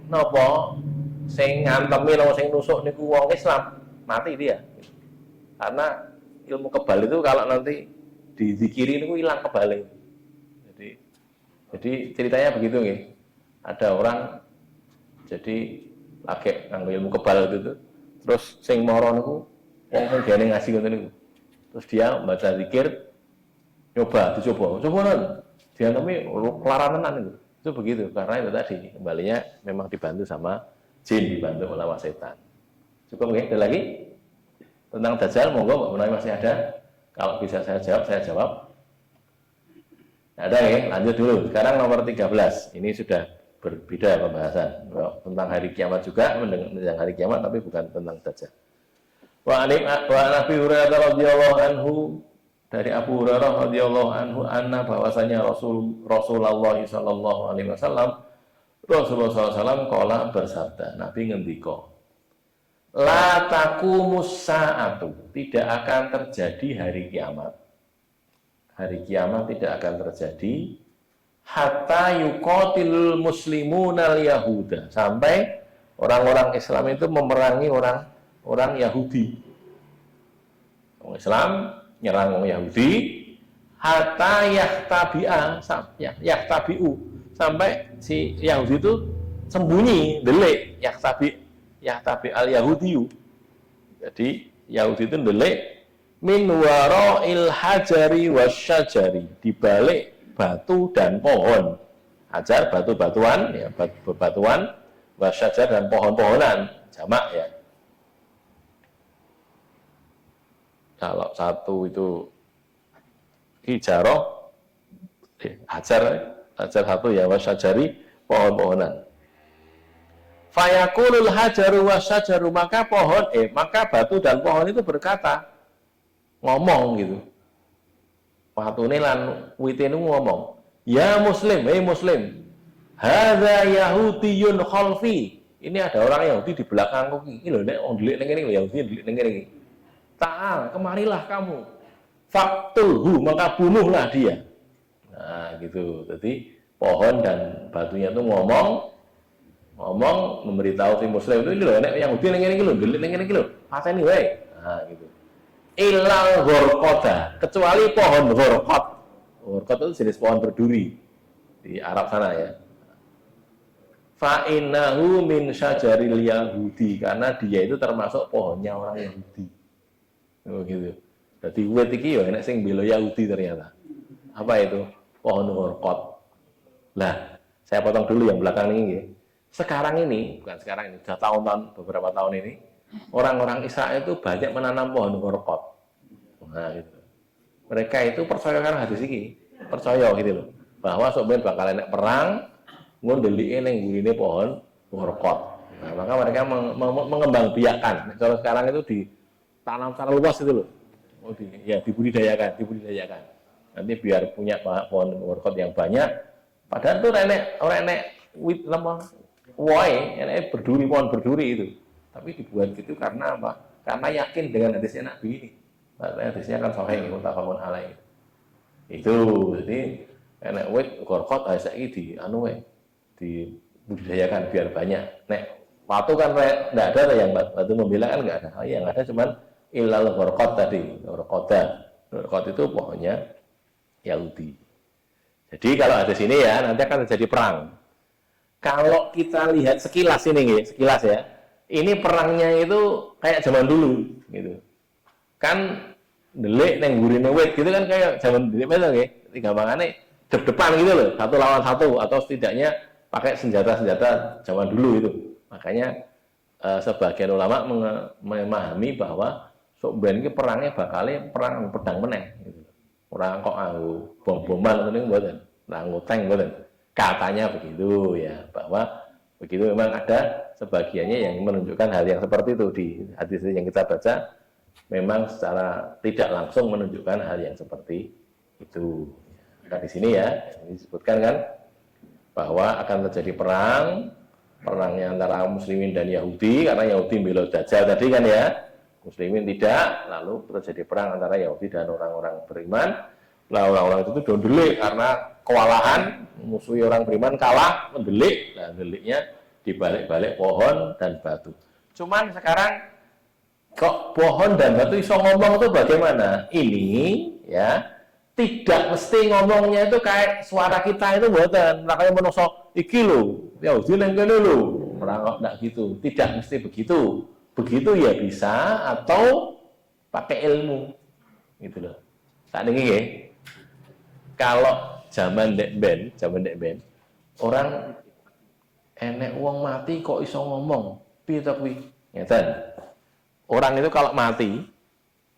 napa sing ngantemi lho sing nusuk niku wong Islam, mati dia. Karena ilmu kebal itu kalau nanti dizikiri niku hilang kebal. Jadi ceritanya begitu nggih. Ada orang jadi lagi nganggo ilmu kebal gitu. Terus sing mara niku wong sing gene ngaji ngoten niku. Terus dia membaca zikir dicoba non, dianemi kelaranan itu begitu, karena itu tadi kembalinya memang dibantu sama jin, dibantu oleh setan. Cukup nggih? Ada lagi tentang Dajjal? Monggo Mbak Menawi masih ada. Kalau bisa saya jawab. Ada ya, lanjut dulu. Sekarang nomor 13. Ini sudah berbeda pembahasan. Tentang hari kiamat juga, tentang hari kiamat tapi bukan tentang Dajjal. Wa Nabi Hurairah radhiyallahu anhu, dari Abu Hurairah radhiyallahu anhu anna bahwasanya Rasulullah sallallahu alaihi wasallam qala bersabda, Nabi ngendika, la taqumus sa'atu, tidak akan terjadi hari kiamat. Hari kiamat tidak akan terjadi hatta yuqatilul muslimunal yahuda, sampai orang-orang Islam itu memerangi orang Yahudi. Orang Islam nyerang orang Yahudi hatta yahtabi'u, sampai si Yahudi itu sembunyi, delik, yahtabi al yahudiyu. Jadi Yahudi itu delik min wara'il hajari wasyajari, di balik batu dan pohon. Hajar batu-batuan, ya, bebatuan, wasyajar dan pohon-pohonan, jamak ya. Kalau satu itu hijaroh, hajar satu ya, wasyajari pohon-pohonan. Fayakulul hajaru wasyajaru, maka batu dan pohon itu berkata, ngomong gitu. Watune lan witene ngomong, ya muslim, hei muslim, hadza yahudiyun khalfi, ini ada orang Yahudi di belakangku. Ini lho nek wong delik ning kene, Yahudi delik ning kene. Ta'al, kemarilah kamu. Faktulhu, maka bunuhlah dia. Nah, gitu. Jadi pohon dan batunya itu ngomong memberitahu si muslim itu, ini lho nek Yahudi ning kene iki lho, delik ning kene iki lho. Pateni wae. Nah, gitu. Ilal ghorqoda, kecuali pohon ghorqot. Ghorqot itu jenis pohon berduri di Arab sana ya. Fa innahu min syajaril yahudi, karena dia itu termasuk pohonnya orang Yahudi. Oh gitu. Jadi wit iki ya enek sing bela Yahudi ternyata. Apa itu? Pohon ghorqot. Lah, saya potong dulu yang belakang ini. Sekarang ini, bukan sekarang ini, sudah tahun-tahun, beberapa tahun ini, orang-orang Israel itu banyak menanam pohon ghorqot. Nah, gitu. Mereka itu percaya kan hadis ini, percaya gitu loh, bahwa sebenarnya bakal enek perang, ngundelike ning gurine pohon ghorqot. Nah, maka mereka mengembangbiakan. Kalau sekarang itu ditanam secara luas itu loh. Dibudidayakan. Nanti biar punya pohon ghorqot yang banyak. Padahal itu orang enek wit lama, enek berduri, pohon berduri itu. Tapi dibuat gitu karena apa? Karena yakin dengan hadisnya Nabi ini. Hadisnya kan sahih, muttafaqun alaih. Itu jadi enek wit ghorqot saiki dibudidayakan biar banyak. Nek batu kan enggak ada yang batu membela kan enggak ada. Yang ada cuman ilal ghorqot tadi, ghorqoda. Ghorqot itu pohonnya Yahudi. Jadi kalau ada sini ya, nanti akan terjadi perang. Kalau kita lihat sekilas ini, sekilas ya, ini perangnya itu kayak zaman dulu, gitu. Kan delik neng gurine wit gitu kan kayak zaman dulu ya, gampangannya depan gitu loh, satu lawan satu, atau setidaknya pakai senjata-senjata zaman dulu itu. Makanya sebagian ulama memahami bahwa sebenarnya perangnya bakalnya perang pedang meneh, gitu. Orang kok bom-boman atau ini buatan, nganggo tank buatan. Katanya begitu ya, bahwa begitu memang ada sebagiannya yang menunjukkan hal yang seperti itu di hadis yang kita baca, memang secara tidak langsung menunjukkan hal yang seperti itu. Nah di sini ya disebutkan kan bahwa akan terjadi perangnya antara muslimin dan Yahudi, karena Yahudi bela Dajjal tadi kan ya, muslimin tidak, lalu terjadi perang antara Yahudi dan orang-orang beriman. Nah orang-orang itu dondelik karena kewalahan, musuhi orang beriman kalah, mendelik. Nah deliknya di balik-balik pohon dan batu. Cuman sekarang kok pohon dan batu iso ngomong itu bagaimana? Ini ya tidak mesti ngomongnya itu kayak suara kita itu buatan. Makanya menusuk iki lho, Yahudi nang kene lho. Ora kok ndak gitu. Tidak mesti begitu. Begitu ya bisa atau pakai ilmu. Gitu loh. Tak dengi nggih. Kalau zaman dek ben, orang enek wong mati kok iso ngomong, piye to kuwi? Ngeten. Orang itu kalau mati,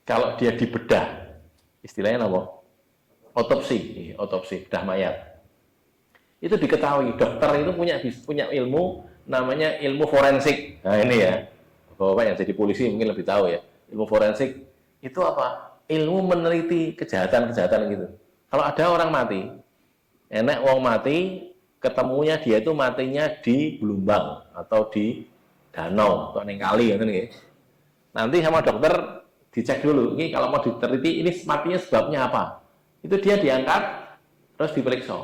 kalau dia dibedah, istilahnya apa? Otopsi, bedah mayat. Itu diketahui, dokter itu punya ilmu namanya ilmu forensik. Nah ini ya, Bapak yang jadi polisi mungkin lebih tahu ya. Ilmu forensik itu apa? Ilmu meneliti kejahatan-kejahatan gitu. Kalau ada orang mati, enek wong mati, ketemunya dia itu matinya di gelombang atau di danau atau neng kali gitu nih. Nanti sama dokter dicek dulu, ini kalau mau diteliti ini matinya sebabnya apa. Itu dia diangkat terus diperiksa.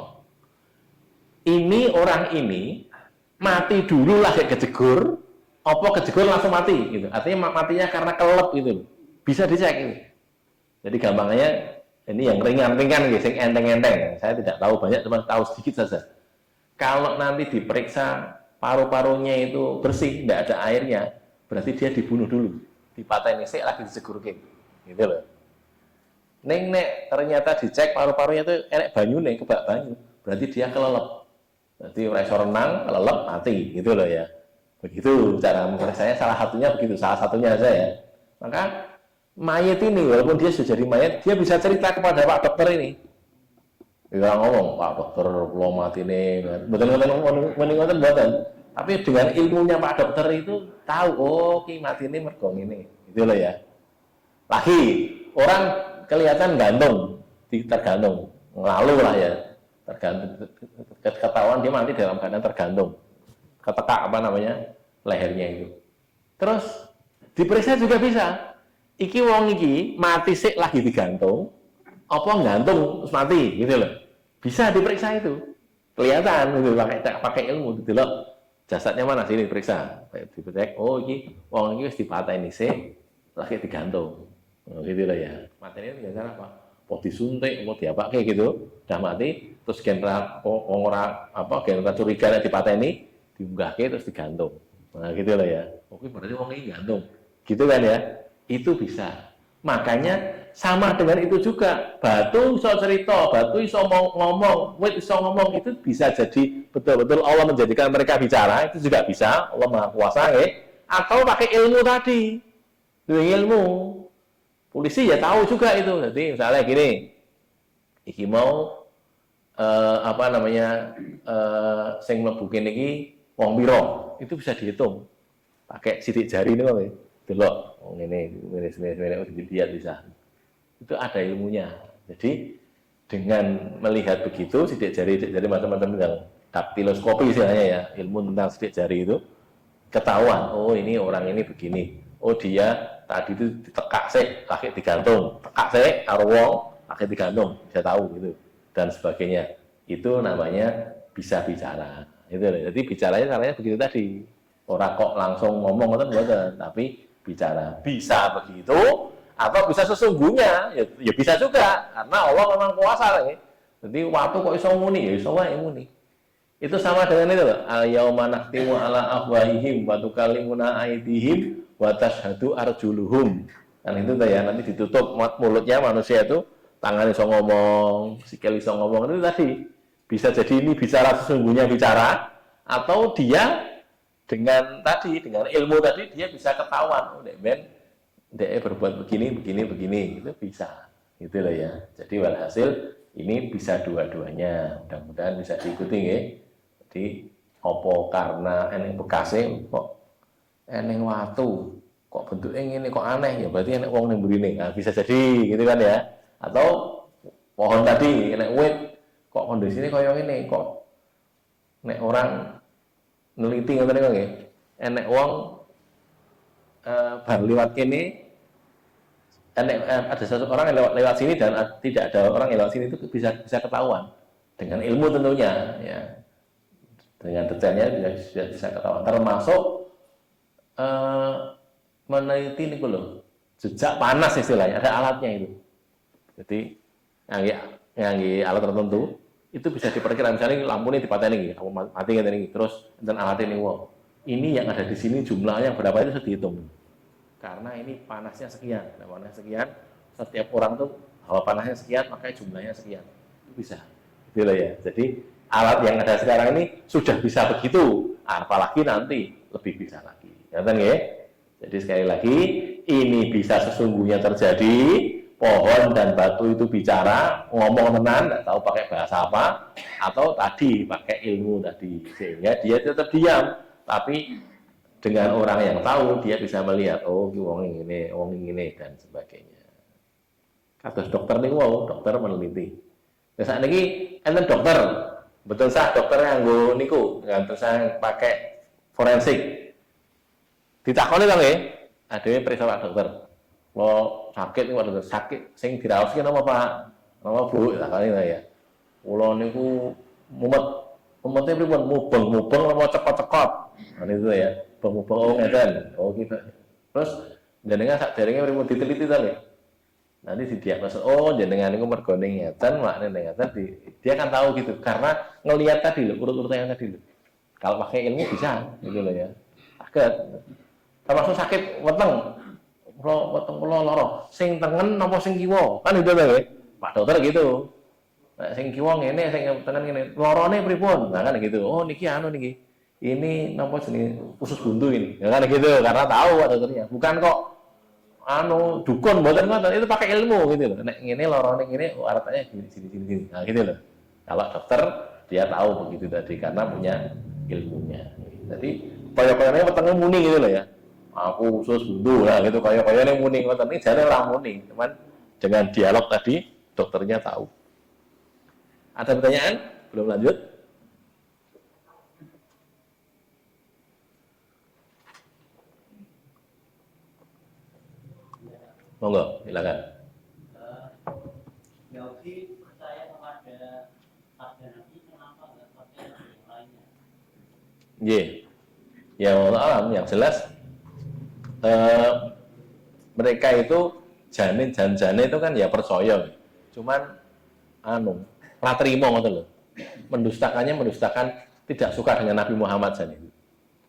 Ini orang ini mati dulu lagi kejegur, apa kejegur langsung mati gitu. Artinya matinya karena kelep gitu. Bisa dicek ini. Jadi gampangnya ini yang ringan-ringan gitu, yang enteng-enteng. Saya tidak tahu banyak, cuma tahu sedikit saja. Kalau nanti diperiksa paru-parunya itu bersih, tidak ada airnya, berarti dia dibunuh dulu, dipateni sik lagi disegurke. Gitu loh. Nek ternyata dicek paru-parunya itu enek banyu nih, kebak banyu, berarti dia kelelep. Berarti iso renang, kelelep, mati, gitu loh ya. Begitu cara memeriksanya, salah satunya begitu, salah satunya aja ya. Maka mayat ini, walaupun dia sudah jadi mayat, dia bisa cerita kepada Pak Dokter ini. Dia ngomong, Pak Dokter, kalau mati ini, betul-betul. Tapi dengan ilmunya Pak Dokter itu tahu, oh, ki mati ini mergong ini, gitu loh ya. Lagi orang kelihatan gantung, tergantung, lalu lah ya, tergantung, ketahuan dia mati dalam keadaan tergantung, ketekak apa namanya lehernya itu. Terus diperiksa juga bisa. Iki wong iki mati sik lagi digantung, apa gantung terus mati gitu loh. Bisa diperiksa itu. Kelihatan gitu pakai ilmu gitu loh. Jasadnya mana sini diperiksa. Dicek, oh iki wong iki wis dipateni sik lagi digantung. Gitu loh ya. Materi ini biasanya apa? Mau disuntik, mau diapake gitu, udah mati, terus genera genera curiga nek dipateni, diunggahke terus digantung. Nah, gitu loh ya. Oke, berarti wong ini gantung. Gitu kan ya? Itu bisa. Makanya sama dengan itu juga. Batu iso cerita, batu iso ngomong, wit iso ngomong, itu bisa jadi betul-betul Allah menjadikan mereka bicara, itu juga bisa. Allah Maha Kuasa ya. Atau pakai ilmu tadi. Dengan ilmu. Polisi ya tahu juga itu. Jadi misalnya gini, iki mau sing mlebu kene iki wong pira, itu bisa dihitung. Pakai sidik jari ini Bang. Delok wong ngene dilihat bisa. Itu ada ilmunya. Jadi dengan melihat begitu sidik jari macam-macam yang daktiloskopi istilahnya ya, ilmu tentang sidik jari itu ketahuan, oh ini orang ini begini. Oh dia tadi itu ditekak sih, kaki digantung, tekak sih, karo wong, kaki digantung, bisa tahu gitu dan sebagainya. Itu namanya bisa bicara. Itu jadi bicaranya caranya begitu tadi. Orang kok langsung ngomong tapi bicara. Bisa begitu atau bisa sesungguhnya, ya bisa juga karena Allah memang kuasa nih. Jadi waktu kok iso muni, ya iso wae muni. Itu sama dengan itu loh. Al-yauma nakhtimu ala afwahihim wa tukallimuna aydihim wa tashhadu arjuluhum. Kan itu tuh ya, nanti ditutup mulutnya manusia itu, tangan iso ngomong, sikil iso ngomong, itu tadi. Bisa jadi ini bicara sesungguhnya bicara, atau dia dengan ilmu tadi dia bisa ketahuan, oh dia berbuat begini, itu bisa. Gitu loh ya. Jadi walhasil ini bisa dua-duanya. Mudah-mudahan bisa diikuti ya. Jadi opo karena eneng bekase kok eneng watu kok bentuknya ngene kok aneh ya berarti enek wong ning mrene. Nah, bisa jadi gitu kan ya. Atau pohon tadi enek wit kok kondisine kaya ngene kok nek orang neliti ngoten niku nggih. Enek wong bar liwat kene ada seseorang yang lewat sini dan tidak ada orang yang lewat sini itu bisa ketahuan dengan ilmu tentunya ya. Dengan detailnya bisa ketahuan. Termasuk meneliti nih loh, jejak panas istilahnya, ada alatnya itu. Jadi yang alat tertentu itu bisa diperkirakan. Misalnya lampu ini dipateni, mati ini, terus dan alat ini, wow, ini yang ada di sini jumlahnya berapa itu sudah dihitung. Karena ini panasnya sekian, setiap orang tuh hawa panasnya sekian, makanya jumlahnya sekian. bisa. Gitu loh ya. Jadi alat yang ada sekarang ini sudah bisa begitu, apalagi nanti lebih bisa lagi. Ngerti nggih? Jadi sekali lagi, ini bisa sesungguhnya terjadi, pohon dan batu itu bicara, ngomong tenan, nggak tahu pakai bahasa apa, atau tadi pakai ilmu tadi, sehingga dia tetap diam, tapi dengan orang yang tahu, dia bisa melihat, oh wong ini, dan sebagainya. Kados dokter nih, wow, dokter meneliti. Saat ini, enten dokter, betul sah dokter nganggo niku, ngantos saya pakai forensik. Ditakoni to nggih, adewe periksa Pak dokter. Lo sakit nih Pak dokter, sakit sing diraos ki napa Pak? Napa Bu? Takoni to ya. Kula niku mumete pripun? Mubeng napa cepot-cepot. Nah itu ya. Mubeng oh ngeten. Oh gitu. Terus jenengan sakderenge pripun diteliti to nggih? Nanti didiagnosa, oh jenengan niku mergone ngeten, maknane ngeten dia kan tahu gitu karena ngelihat tadi lho, urut-urutan yang tadi lho. Kalau pakai ilmu bisa gitu loh ya. Saged. Termasuk sakit weteng, weteng kula lara, sing tengen napa sing kiwa, kan itu lho, Pak dokter gitu. Nek sing kiwa ngene, sing tengen ngene, larane pripun? Nah kan gitu. Oh niki niki. Ini napa jenenge usus buntu ini. Ya kan gitu, karena tahu Pak dokternya. Bukan kok dukun mboten ngoten, itu pakai ilmu gitu loh. Nek ngene larane ngene, artanya gini. Nah gitu loh. Kalau dokter dia tahu begitu tadi karena punya ilmunya. Jadi kaya-kayane wetenge muni gitu loh ya. Aku usus buntu lah gitu, kaya-kaya yang muni ngoten iki jane ora muni, cuman dengan dialog tadi dokternya tahu. Ada pertanyaan? Belum lanjut? Monggo, silakan. Yahudi percaya kepada sabda Nabi, kenapa nggak percaya yang lainnya? Nggih. Ya Allah alam, yang jelas mereka itu janjane itu kan ya percaya, cuman ora trimo ngoten lho. Mendustakan tidak suka dengan Nabi Muhammad jan itu.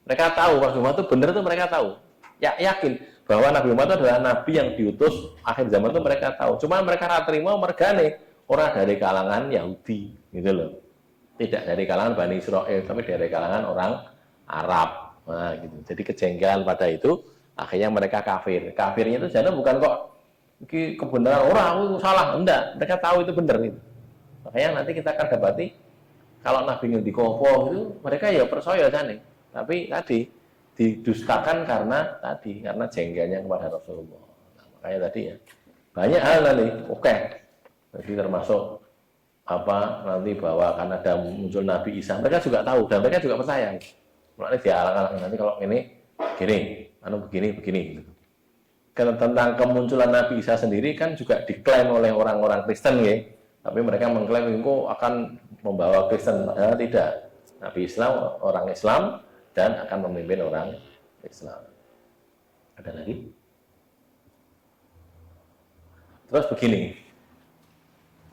Mereka tahu Nabi Muhammad itu benar itu mereka tahu. Ya yakin bahwa Nabi Muhammad itu adalah nabi yang diutus akhir zaman itu mereka tahu. Cuman mereka ora trimo mergane orang dari kalangan Yahudi gitu loh. Tidak dari kalangan Bani Israel, tapi dari kalangan orang Arab. Nah, gitu. Jadi kejengkelan pada itu akhirnya mereka kafir. Kafirnya itu jadi bukan kok kebenaran orang aku salah, enggak. Mereka tahu itu benar gitu. Makanya nanti kita akan dapati kalau Nabi ngendikopo itu mereka ya percaya jane. Tapi tadi didustakan karena jengkelnya kepada Rasulullah. Nah, makanya tadi ya banyak hal nanti. Oke. Jadi termasuk nanti bahwa akan ada muncul Nabi Isa. Mereka juga tahu dan mereka juga percaya. Mulai dialang-alang nanti kalau ini gini. Begini. Karena tentang kemunculan Nabi Isa sendiri kan juga diklaim oleh orang-orang Kristen ya. Tapi mereka mengklaim itu akan membawa Kristen. Padahal tidak. Nabi Islam orang Islam dan akan memimpin orang Islam. Ada lagi? Terus begini.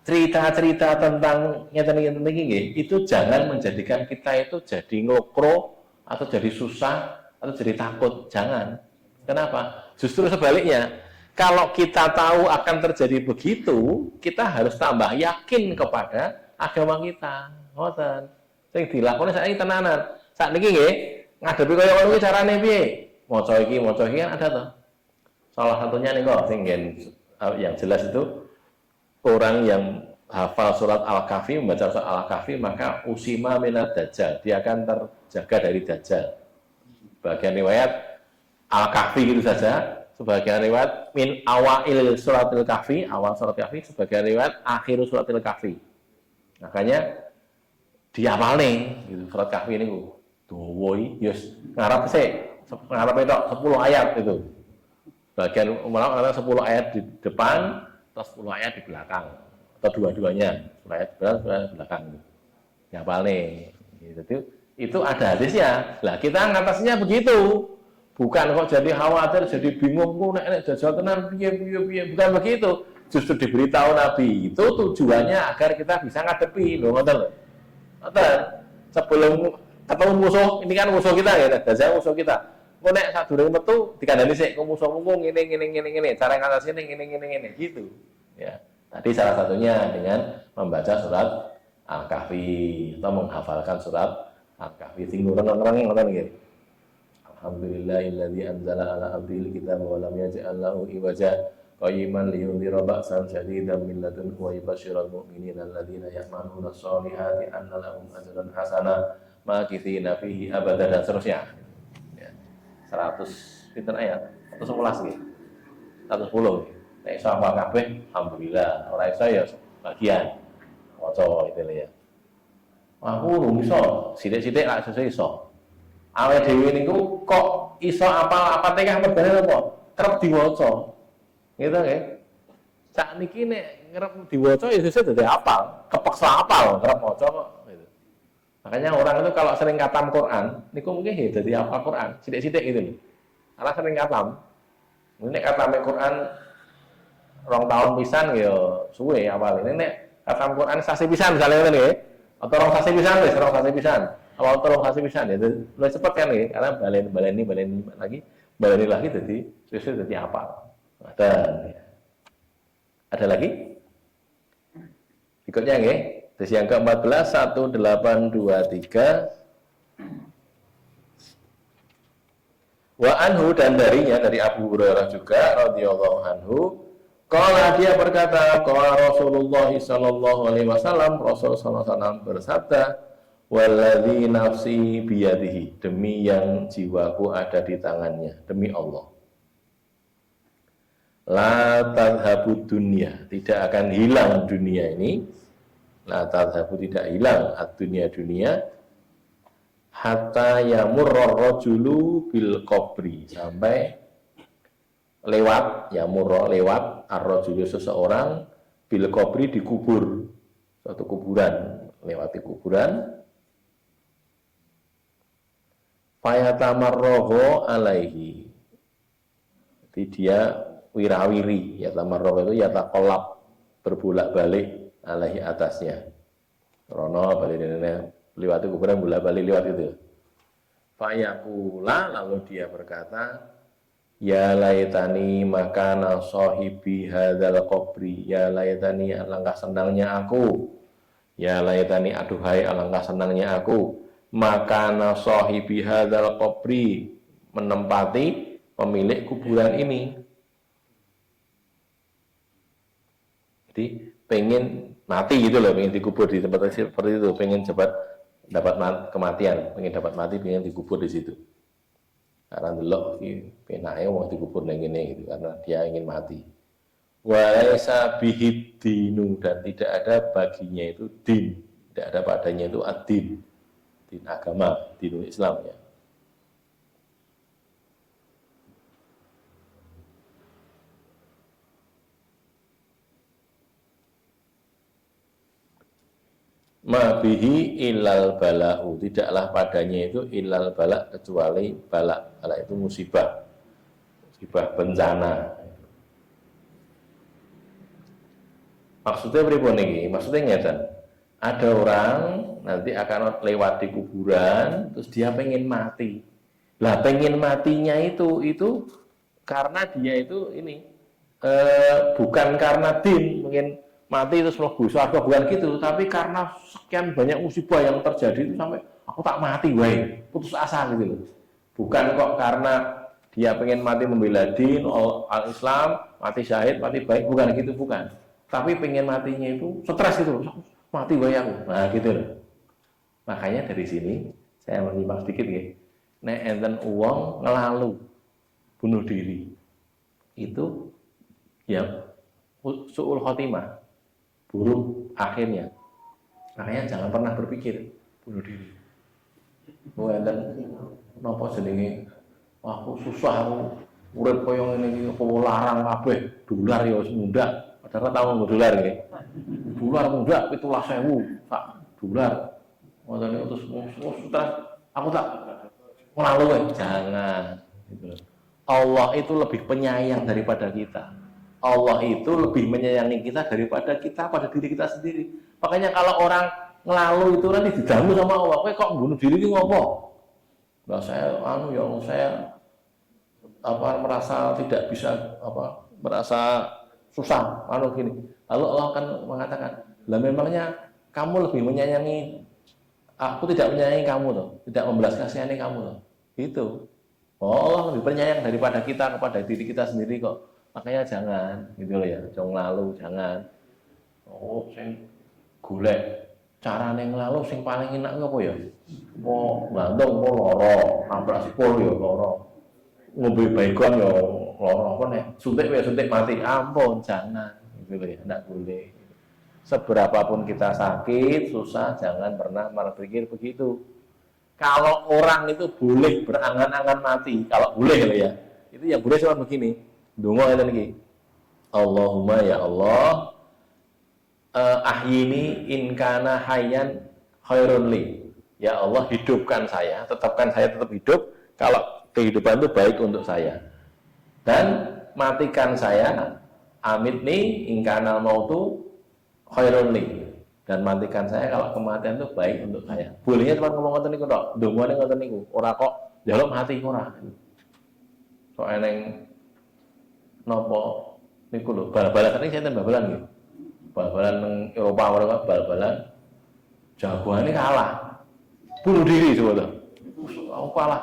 Cerita-cerita tentang ngeten iki itu jangan menjadikan kita itu jadi ngokro atau jadi susah atau jadi takut, jangan. Kenapa? Justru sebaliknya, kalau kita tahu akan terjadi begitu, kita harus tambah yakin kepada agama kita. Ngoten. Sing dilakoni saiki tenanan. Sakniki nggih, ngadepi kaya ngono iki carane piye? Maca iki kan ada toh. Salah satunya nih kok sing yang jelas itu orang yang hafal surat Al-Kahfi, membaca surat Al-Kahfi, maka usima minad dajjal, dia akan terjaga dari dajjal. Bagian riwayat Al-Kahfi gitu saja, sebagian riwayat min awail suratil kahfi, awal surat kahfi, sebagian riwayat akhir suratil kahfi. Makanya dihafal nih gitu, surat kahfi ini duwoi, yus ngarap itu 10 ayat itu. Bagian umumnya 10 ayat di depan, atau 10 ayat di belakang, atau dua-duanya, 10 ayat di belakang. Dihafal nih. Gitu. Itu ada hadisnya. Lah kita ngatasinya begitu. Bukan kok jadi khawatir, jadi bingung kok nek dajjal tenan piye. Bukan begitu. Justru diberitahu Nabi itu tujuannya agar kita bisa ngadepi. Lho ngoten lho. Ngoten. Sebelum ketemu musuh, ini kan musuh kita ya, dajjal musuh kita. Kok nek sadurunge metu dikandani sik kok musuhmu ngene. Cara ngatasine ngene gitu. Ya. Tadi salah satunya dengan membaca surat Al-Kahfi atau menghafalkan surat Al-Kahfi. Tinggal renang-renang ngoten nggih. Alhamdulillahilladzi anzala ala abdil kitaba wa lam yaj'al lahu iwaja qayyiman liyundhira ba'san shadidan min ladunhu wa yubashshiral mu'minina alladzina ya'maluna sholihati anna lahum ajran hasana makitsina fihi abada dan seterusnya. Ya. 100 pinten ayat? 111 nggih. 110. Nek iso apa kabeh alhamdulillah, ora iso ya bagian. Maca itu ya. Aku belum iso, sithik-sithik lak iso. Awake dhewe niku kok iso apal apa TK mergane apa? Kerep diwaca. Gitu nggih. Sak niki nek kerep diwaca ya sesuk dadi apal, kepeksa apal kerep maca kok gitu. Makanya orang itu kalau sering khatam Quran, niku mungkin ya dadi apal Quran, sithik-sithik gitu lho. Karena sering khatam. Nek khatame Quran 2 tahun pisan ya suwe awal ini nek khatam Quran sasi pisan misalnya ngoten nggih. Atau 2 sasi pisan wis 2 sasi pisan. Awal tolong kasih pisan ya, lebih cepat kan ya, karena baleni lagi jadi sesuai jadi apa? Ada lagi? Berikutnya ya, terus yang ke-14 1823. Wa anhu dan darinya dari Abu Hurairah juga radhiyallahu anhu, qala dia berkata, qala Rasulullah sallallahu alaihi wasallam, Rasul sallallahu alaihi wasallam bersabda, waladzi nafsi biyadihi, demi yang jiwaku ada di tangannya, demi Allah. La tadhabu dunya, tidak akan hilang dunia ini. La tadhabu, tidak hilang dunia hatta yamurra rajulu bil qabri, sampai lewat lewat ar-rajulu seseorang bil qabri, dikubur, suatu kuburan, lewati kuburan. Fayatamarroho alaihi, jadi dia wirawiri, yatamarroho itu yatakolab, berbolak-balik alaihi atasnya. Rono balik lewati kuburan, bolak-balik lewat itu. Fayakula, lalu dia berkata, ya laitani makana sahibi hadzal qabri, ya laitani alangkah senangnya aku, ya laitani aduhai alangkah senangnya aku, makana sahibi hadzal qabri, menempati pemilik kuburan ini. Jadi pengen mati gitu loh, pengen dikubur di tempat seperti itu, pengen cepat dapat kematian, pengen dapat mati, pengen dikubur di situ. Karena delok iki penake wong dikubur ning ngene gitu, karena dia ingin mati. Wa laisa bihid dinu, dan tidak ada baginya itu din, tidak ada padanya itu ad-din. Din agama, dinul Islam ya. Ma bihi illal bala'u, tidaklah padanya itu illal bala', kecuali bala'. Bala' itu musibah bencana. Maksudnya pripun niki? Maksudnya ngeten. Ada orang nanti akan lewat di kuburan, terus dia pengen mati. Lah pengen matinya itu karena dia itu ini bukan karena din, mungkin mati terus mlebu surga, bukan gitu, tapi karena sekian banyak musibah yang terjadi itu sampai aku tak mati wae, putus asa gitu loh. Bukan kok karena dia pengen mati membela din, al-Islam, mati syahid, mati baik, bukan gitu, bukan. Tapi pengen matinya itu stres gitu loh. Mati wae aku. Nah, gitu loh. Makanya dari sini saya menyimak sedikit ya. Nek enten uang ngelalu bunuh diri. Itu ya su'ul khotimah. Buruk akhirnya. Makanya jangan pernah berpikir bunuh diri. Oh enten napa jenenge? Wah, aku susah aku urip koyo ngene iki, apa larang kabeh, dolar ya wis mundak. Padahal tahu dolar nggih. Dolar mundak 17.000 sak dolar. Ngoten niku terus aku tak nglalu jangan gitu. Allah itu lebih penyayang daripada kita. Allah itu lebih menyayangi kita daripada kita pada diri kita sendiri. Makanya kalau orang ngelalu itu nanti dijamu sama Allah, kowe kok bunuh diri iki ngopo? Lah saya merasa tidak bisa merasa susah gini. Lalu Allah akan mengatakan, lah memangnya kamu lebih menyayangi, aku tidak menyayangi kamu loh, tidak membelas kasihani kamu loh. Gitu. Oh, Allah lebih penyayang daripada kita kepada diri kita sendiri kok. Makanya jangan, gitu loh ya, jangan lalu, jangan. Oh, sing golek carane nglalu sing paling enak apa ya? Oh, nglantung kok lara, nabrak sepur ya lara. Ngombe baygon ya lara apa nek suntik ya suntik mati. Ampun, jangan. Gitu loh ya, enggak boleh. Seberapapun kita sakit, susah, jangan pernah berpikir begitu. Kalau orang itu boleh berangan-angan mati, kalau boleh loh ya, itu yang boleh cuma begini, dongo ngeten iki. Allahumma ya Allah, ahyini in kana hayyan khairun li. Ya Allah, hidupkan saya, tetapkan saya tetap hidup kalau kehidupan itu baik untuk saya. Dan matikan saya, amitni in kana mautu khairun li. Dan matikan saya kalau kematian itu baik untuk saya. Bolehnya cuma ngomong ngoten niku tok, ndongane ngoten niku. Ora kok njaluk mati ora. Sok eneng napa niku lho, bal-balan kan saya bal-balan nggih. Bal-balan nang Eropa mereka bal-balan jagoane kalah. Bunuh diri coba to. Aku kalah.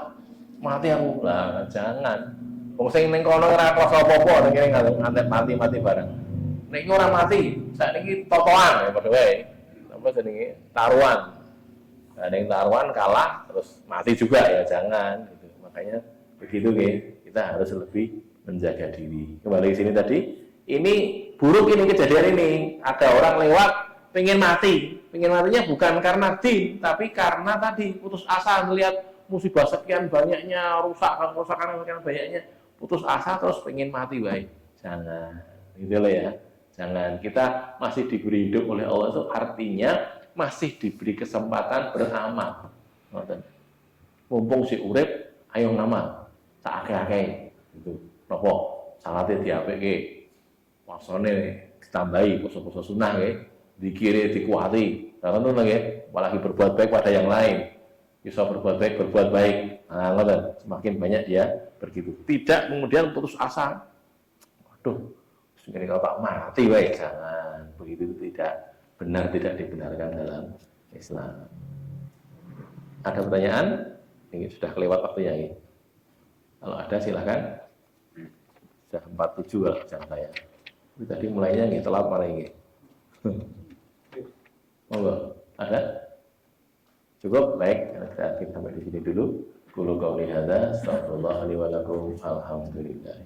Mati aku. Lah jangan. Wong sing ning kono ora krasa apa-apa ning kene ngantek mati-mati bareng. Nek ora mati, saiki totoan ya padha wae. Apa jenenge? Taruhan. Nah, ada yang taruhan kalah terus mati juga ya jangan gitu. Makanya begitu kita harus lebih menjaga diri. Kembali ke sini tadi, ini buruk ini kejadian ini. Ada orang lewat pengen mati. Pengen matinya bukan karena din, tapi karena tadi putus asa melihat musibah sekian banyaknya, kerusakan sekian banyaknya, putus asa terus pengen mati baik. Jangan. Gitu loh ya. Jangan, kita masih diberi hidup oleh Allah itu artinya masih diberi kesempatan beramal. Mumpung si urip, ayo ngamal, tak akeh-akeh. Gitu. Nopo, salate diapike, puasane ditambahi, poso-poso sunah dikiri dikuati. Karena itu lagi, apalagi berbuat baik pada yang lain. Bisa berbuat baik. Nah, semakin banyak dia begitu. Tidak kemudian putus asa. Waduh. Ini kalau tak mati, baik jangan begitu, tidak benar, tidak dibenarkan dalam Islam. Ada pertanyaan? Ini sudah kelewat waktunya ini. Kalau ada silahkan. Sudah 47 kalau jam saya. Tadi mulainya nih telat malah ini. Monggo, ada? Cukup, baik. Kita sampai di sini dulu. Qul qouli hadza, astaghfirullah li wa lakum, alhamdulillah.